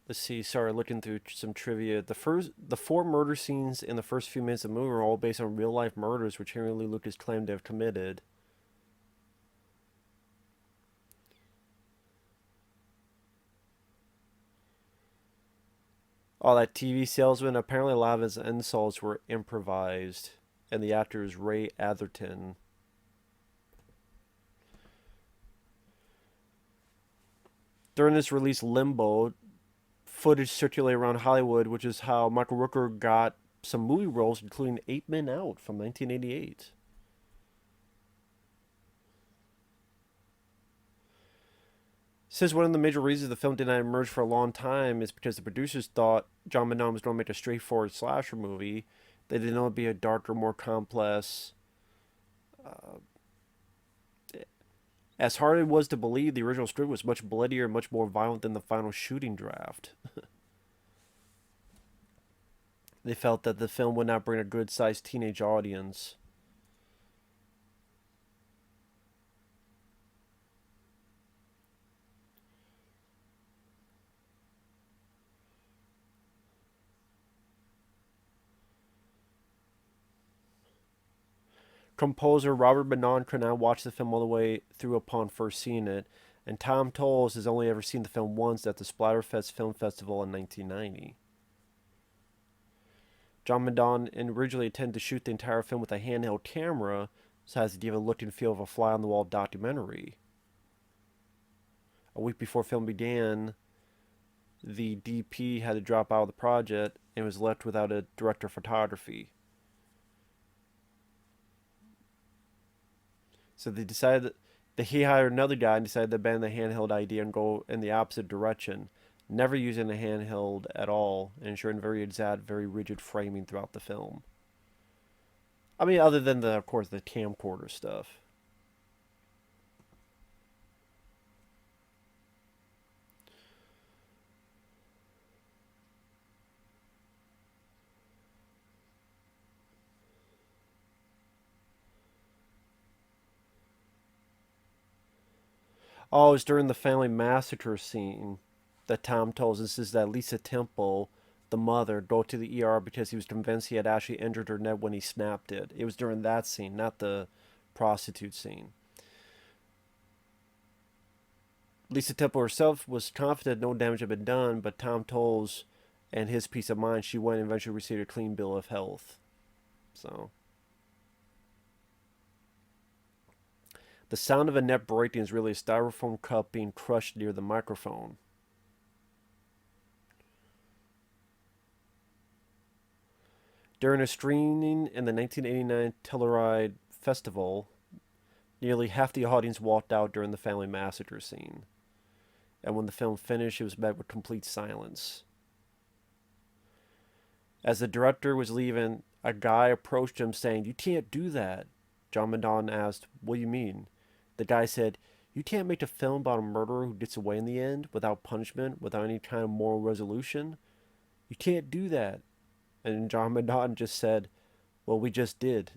Let's see. Sorry, looking through some trivia. The four murder scenes in the first few minutes of the movie are all based on real life murders, which Henry Lee Lucas claimed to have committed. Oh, that TV salesman. Apparently, a lot of his insults were improvised, and the actor is Ray Atherton. During this release, Limbo, footage circulated around Hollywood, which is how Michael Rooker got some movie roles, including Eight Men Out from 1988. Says one of the major reasons the film did not emerge for a long time is because the producers thought John McNaughton was going to make a straightforward slasher movie. They didn't know it'd be a darker, more complex. Uh, as hard it was to believe, the original script was much bloodier and much more violent than the final shooting draft. They felt that the film would not bring a good sized teenage audience. Composer Robert Bernard could not watch the film all the way through upon first seeing it, and Tom Towles has only ever seen the film once at the Splatterfest Film Festival in 1990. John McNaughton originally intended to shoot the entire film with a handheld camera, so as to give a look and feel of a fly on the wall documentary. A week before film began, the DP had to drop out of the project and was left without a director of photography. So they decided that he hired another guy and decided to abandon the handheld idea and go in the opposite direction, never using a handheld at all and ensuring very exact, very rigid framing throughout the film. I mean, other than of course, the camcorder stuff. Oh, it's during the family massacre scene that Tom tells us is that Lisa Temple, the mother, go to the ER because he was convinced he had actually injured her neck when he snapped it. It was during that scene, not the prostitute scene. Lisa Temple herself was confident no damage had been done, but Tom Towles and his peace of mind, she went and eventually received a clean bill of health. So, the sound of a net breaking is really a styrofoam cup being crushed near the microphone. During a screening in the 1989 Telluride Festival, nearly half the audience walked out during the family massacre scene. And when the film finished, it was met with complete silence. As the director was leaving, a guy approached him saying, "You can't do that." John McNaughton asked, "What do you mean?" The guy said, "You can't make a film about a murderer who gets away in the end without punishment, without any kind of moral resolution. You can't do that." And John McNaughton just said, "Well, we just did."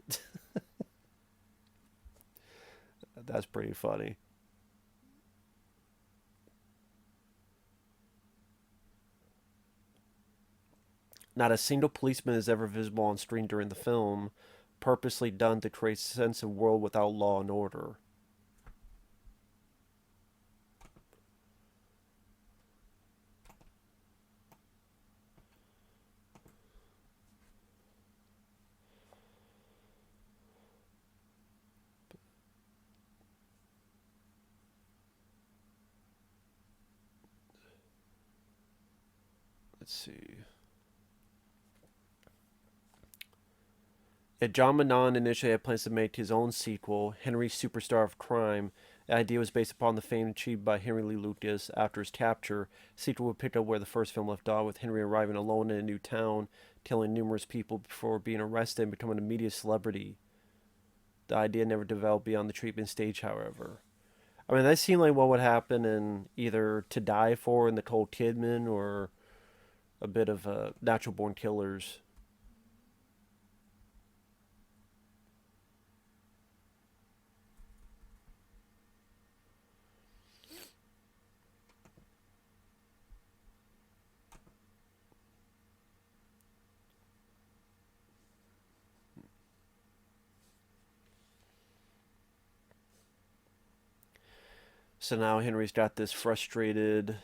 That's pretty funny. Not a single policeman is ever visible on screen during the film, purposely done to create a sense of world without law and order. Let's see. Yeah, John McNaughton initially had plans to make his own sequel, Henry Superstar of Crime. The idea was based upon the fame achieved by Henry Lee Lucas after his capture. The sequel would pick up where the first film left off, with Henry arriving alone in a new town, killing numerous people before being arrested and becoming a media celebrity. The idea never developed beyond the treatment stage, however. I mean, that seemed like what would happen in either To Die For in Nicole Kidman or a bit of Natural Born Killers. So now Henry's got this frustrated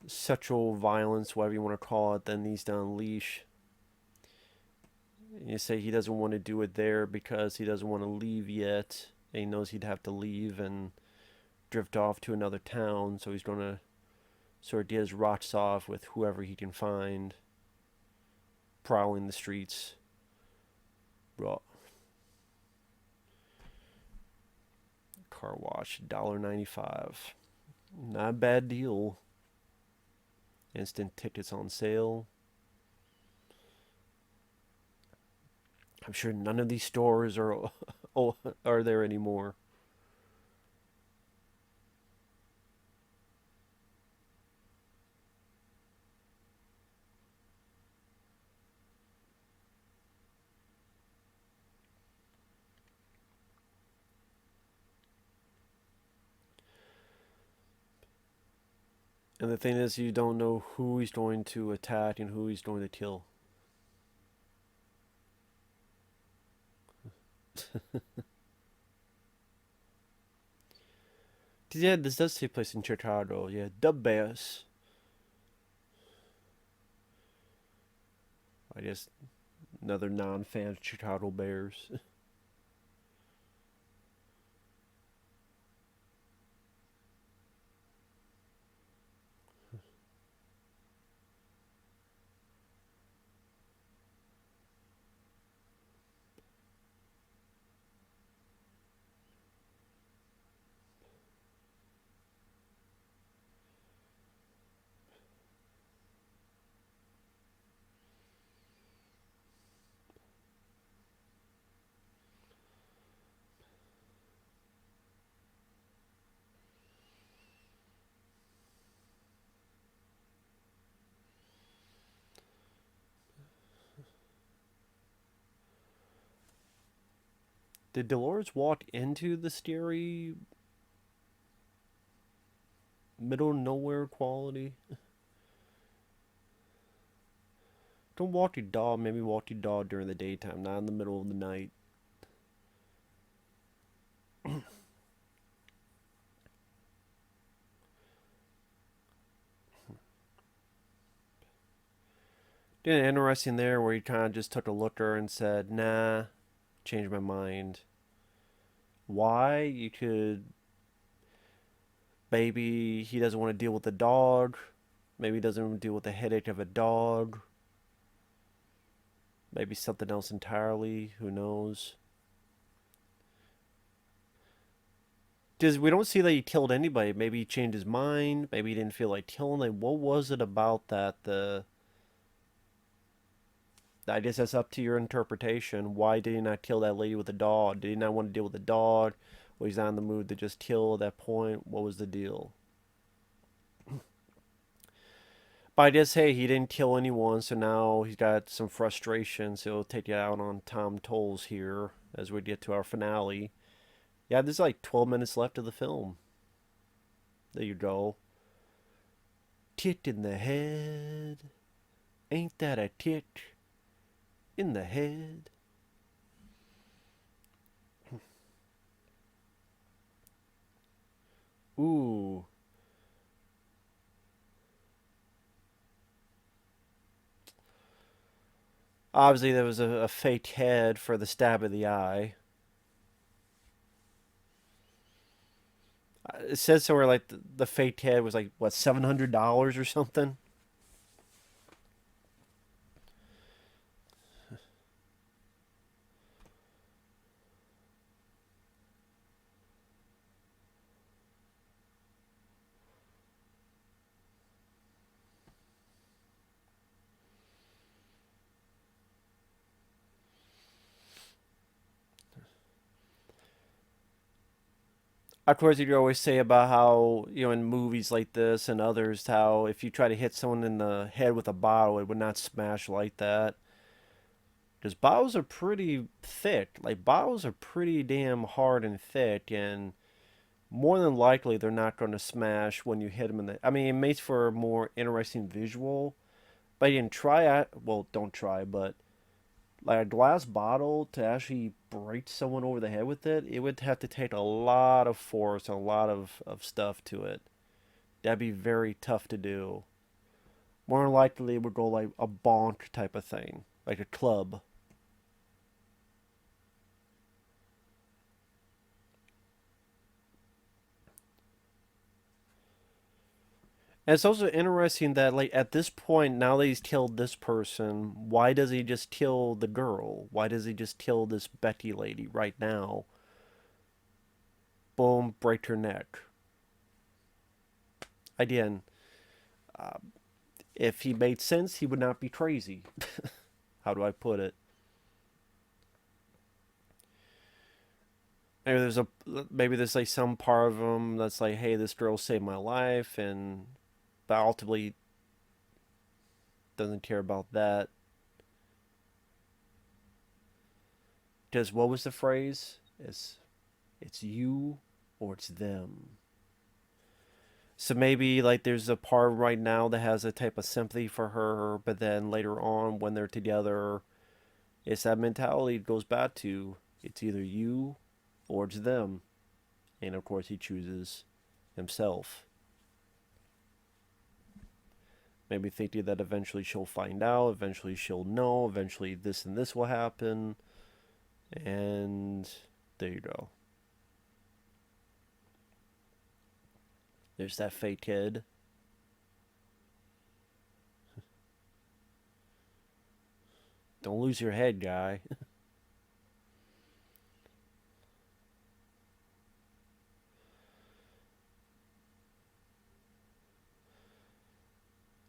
sexual violence, whatever you want to call it, that needs to unleash. And you say he doesn't want to do it there because he doesn't want to leave yet. And he knows he'd have to leave and drift off to another town. So he's going to sort of get his rocks off with whoever he can find, prowling the streets. Raw. Car wash, $1.95. Not a bad deal. Instant tickets on sale. I'm sure none of these stores are there anymore. And the thing is, you don't know who he's going to attack and who he's going to kill. Yeah, this does take place in Chicago. Yeah, the Bears. I guess another non-fan of Chicago Bears. Did Dolores walk into the scary middle of nowhere quality? Don't walk your dog. Maybe walk your dog during the daytime, not in the middle of the night. Did interesting there where he kind of just took a look at her and said, nah, changed my mind. Why? You could. Maybe he doesn't want to deal with the dog. Maybe he doesn't want to deal with the headache of a dog. Maybe something else entirely. Who knows? Because we don't see that he killed anybody. Maybe he changed his mind. Maybe he didn't feel like killing them. What was it about that? I guess that's up to your interpretation. Why did he not kill that lady with the dog? Did he not want to deal with the dog? Was he not in the mood to just kill at that point? What was the deal? But I guess, hey, he didn't kill anyone, so now he's got some frustration, so he'll take it out on Towles here as we get to our finale. Yeah, there's like 12 minutes left of the film. There you go. Kick in the head. Ain't that a tick in the head? Ooh. Obviously, there was a fake head for the stab of the eye. It says somewhere like the fake head was like, what, $700 or something? Of course, you always say about how, in movies like this and others, how if you try to hit someone in the head with a bottle, it would not smash like that. Because bottles are pretty thick. Like, bottles are pretty damn hard and thick, and more than likely, they're not going to smash when you hit them in the. I mean, it makes for a more interesting visual, but you can try it. Well, don't try, but like a glass bottle to actually break someone over the head with it, it would have to take a lot of force and a lot of stuff to it. That'd be very tough to do. More than likely, it would go like a bonk type of thing, like a club. And it's also interesting that, like, at this point, now that he's killed this person, why does he just kill the girl? Why does he just kill this Becky lady right now? Boom, break her neck. Again, uh, if he made sense, he would not be crazy. How do I put it? Maybe there's like some part of him that's like, hey, this girl saved my life, and but ultimately doesn't care about that. Because what was the phrase? It's you or it's them. So maybe like there's a part right now that has a type of sympathy for her, but then later on when they're together, it's that mentality goes back to it's either you or it's them. And of course he chooses himself. Maybe thinking that eventually she'll find out, eventually she'll know, eventually this and this will happen, and there you go. There's that fake kid. Don't lose your head, guy.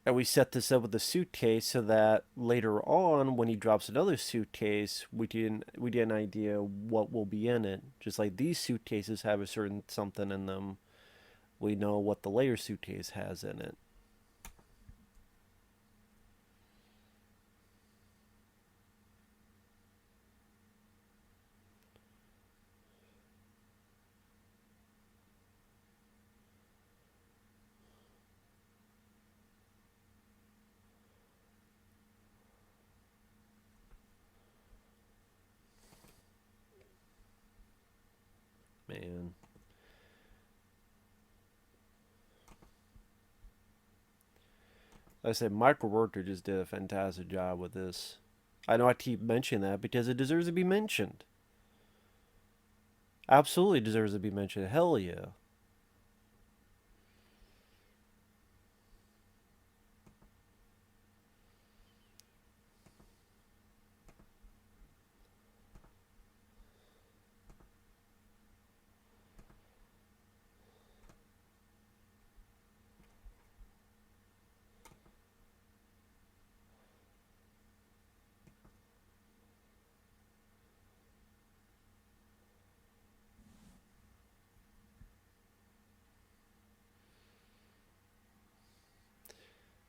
And we set this up with the suitcase so that later on, when he drops another suitcase, we get an idea what will be in it. Just like these suitcases have a certain something in them, we know what the layer suitcase has in it. Man, like I said, Michael Rooker just did a fantastic job with this. I know I keep mentioning that because it deserves to be mentioned. Absolutely deserves to be mentioned. Hell yeah.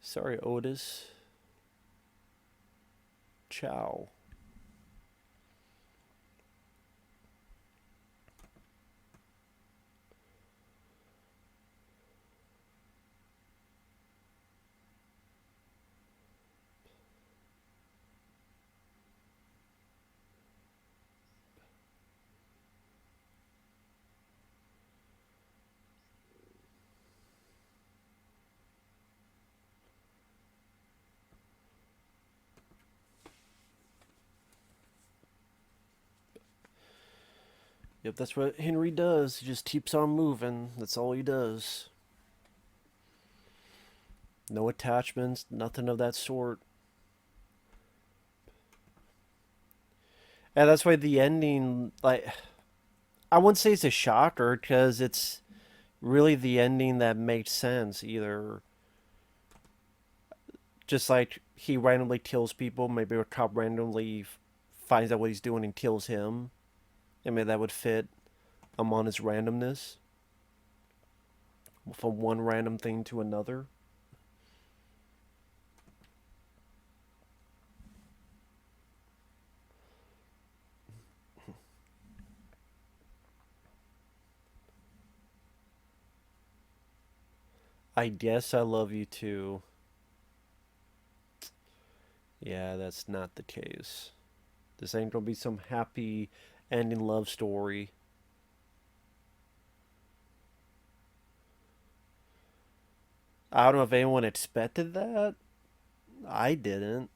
Sorry, Otis. Ciao. Yep, that's what Henry does. He just keeps on moving. That's all he does. No attachments, nothing of that sort. And that's why the ending, like, I wouldn't say it's a shocker because it's really the ending that makes sense. Either just like he randomly kills people, maybe a cop randomly finds out what he's doing and kills him. I mean, that would fit among his randomness from one random thing to another. I guess I love you too. Yeah, that's not the case. This ain't gonna be some happy ending love story. I don't know if anyone expected that. I didn't.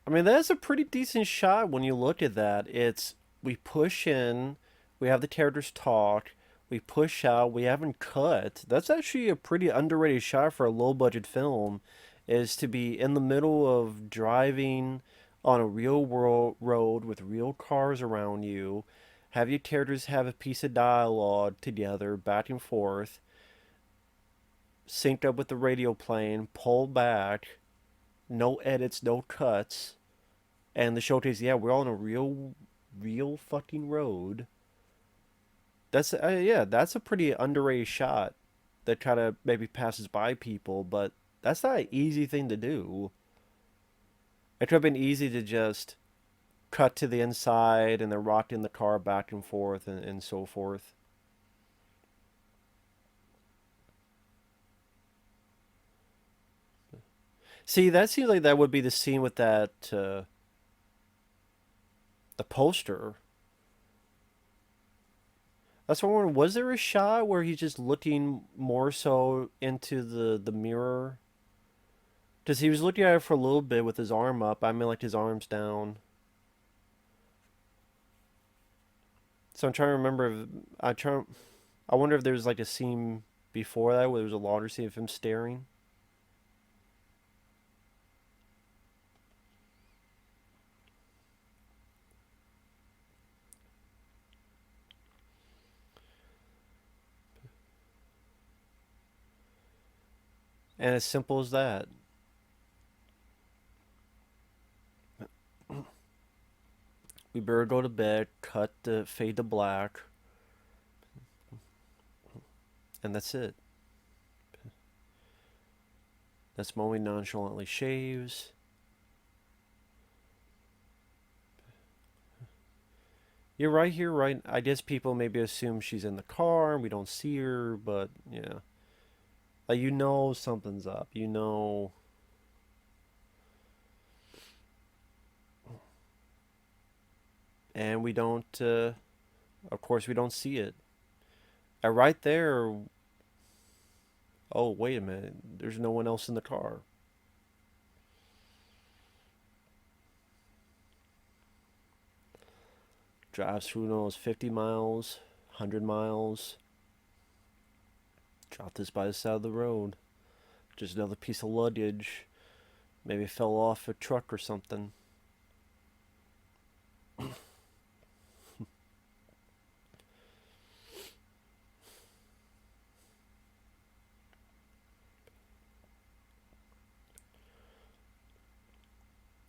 I mean, that's a pretty decent shot when you look at that. It's we push in, we have the characters talk, we push out, we haven't cut. That's actually a pretty underrated shot for a low budget film, is to be in the middle of driving on a real world road with real cars around you, have your characters have a piece of dialogue together, back and forth, synced up with the radio playing, pull back, no edits, no cuts, and the showcase, yeah, we're on a real fucking road. That's yeah, that's a pretty underrated shot that kind of maybe passes by people, but that's not an easy thing to do. It could have been easy to just cut to the inside and then rocking the car back and forth and so forth. See, that seems like that would be the scene with that the poster. That's what I'm wondering. Was there a shot where he's just looking more so into the mirror? Because he was looking at it for a little bit with his arm up. I mean, like his arms down. So I'm trying to remember. If, I try. I wonder if there's like a scene before that where there was a longer scene of him staring. And as simple as that. We better go to bed. Cut the fade to black, and that's it. That's when he nonchalantly shaves. You're right here, right? I guess people maybe assume she's in the car and we don't see her, but yeah. Like, you know something's up. You know. And we don't, of course, we don't see it. And right there, oh, wait a minute. There's no one else in the car. Drives, who knows, 50 miles, 100 miles. Dropped this by the side of the road. Just another piece of luggage. Maybe fell off a truck or something.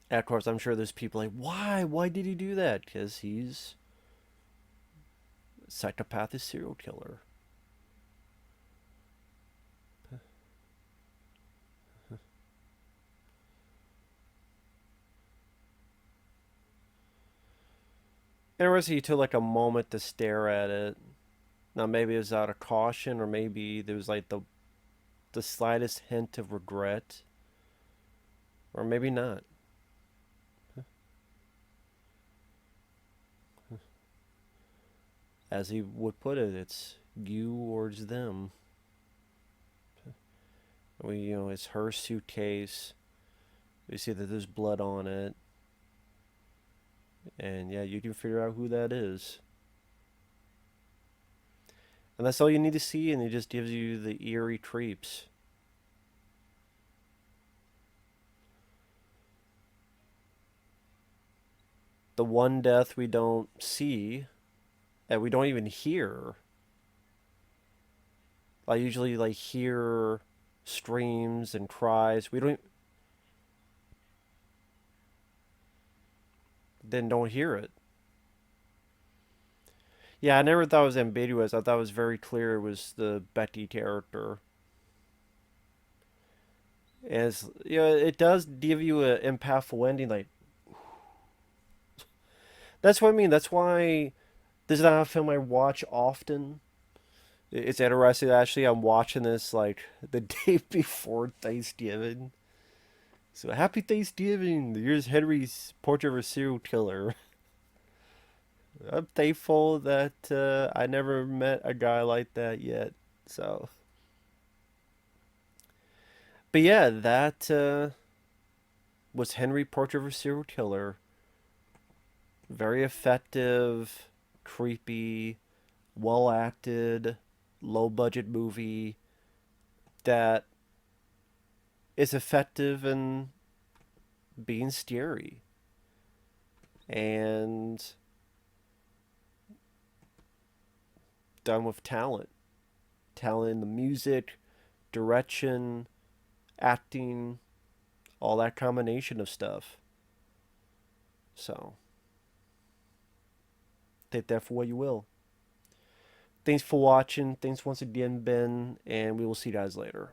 And of course, I'm sure there's people like, why? Why did he do that? Because he's a psychopathic serial killer. Interesting, he took like a moment to stare at it. Now maybe it was out of caution, or maybe there was like the the slightest hint of regret, or maybe not. As he would put it, it's you or it's them. It's her suitcase. We see that there's blood on it, and yeah, you can figure out who that is. And that's all you need to see, and it just gives you the eerie creeps. The one death we don't see, and we don't even hear. I usually like hear screams and cries. We don't hear it. Yeah, I never thought it was ambiguous. I thought it was very clear it was the Becky character. As it does give you an impactful ending. Like that's what I mean. That's why this is not a film I watch often. It's interesting. Actually, I'm watching this like the day before Thanksgiving. So happy Thanksgiving! Here's Henry's Portrait of a Serial Killer. I'm thankful that I never met a guy like that yet. So, but yeah, that was Henry Portrait of a Serial Killer. Very effective, creepy, well acted, low budget movie that is effective in being scary and done with talent. Talent in the music, direction, acting, all that combination of stuff. So, take that for what you will. Thanks for watching. Thanks once again, Ben, and we will see you guys later.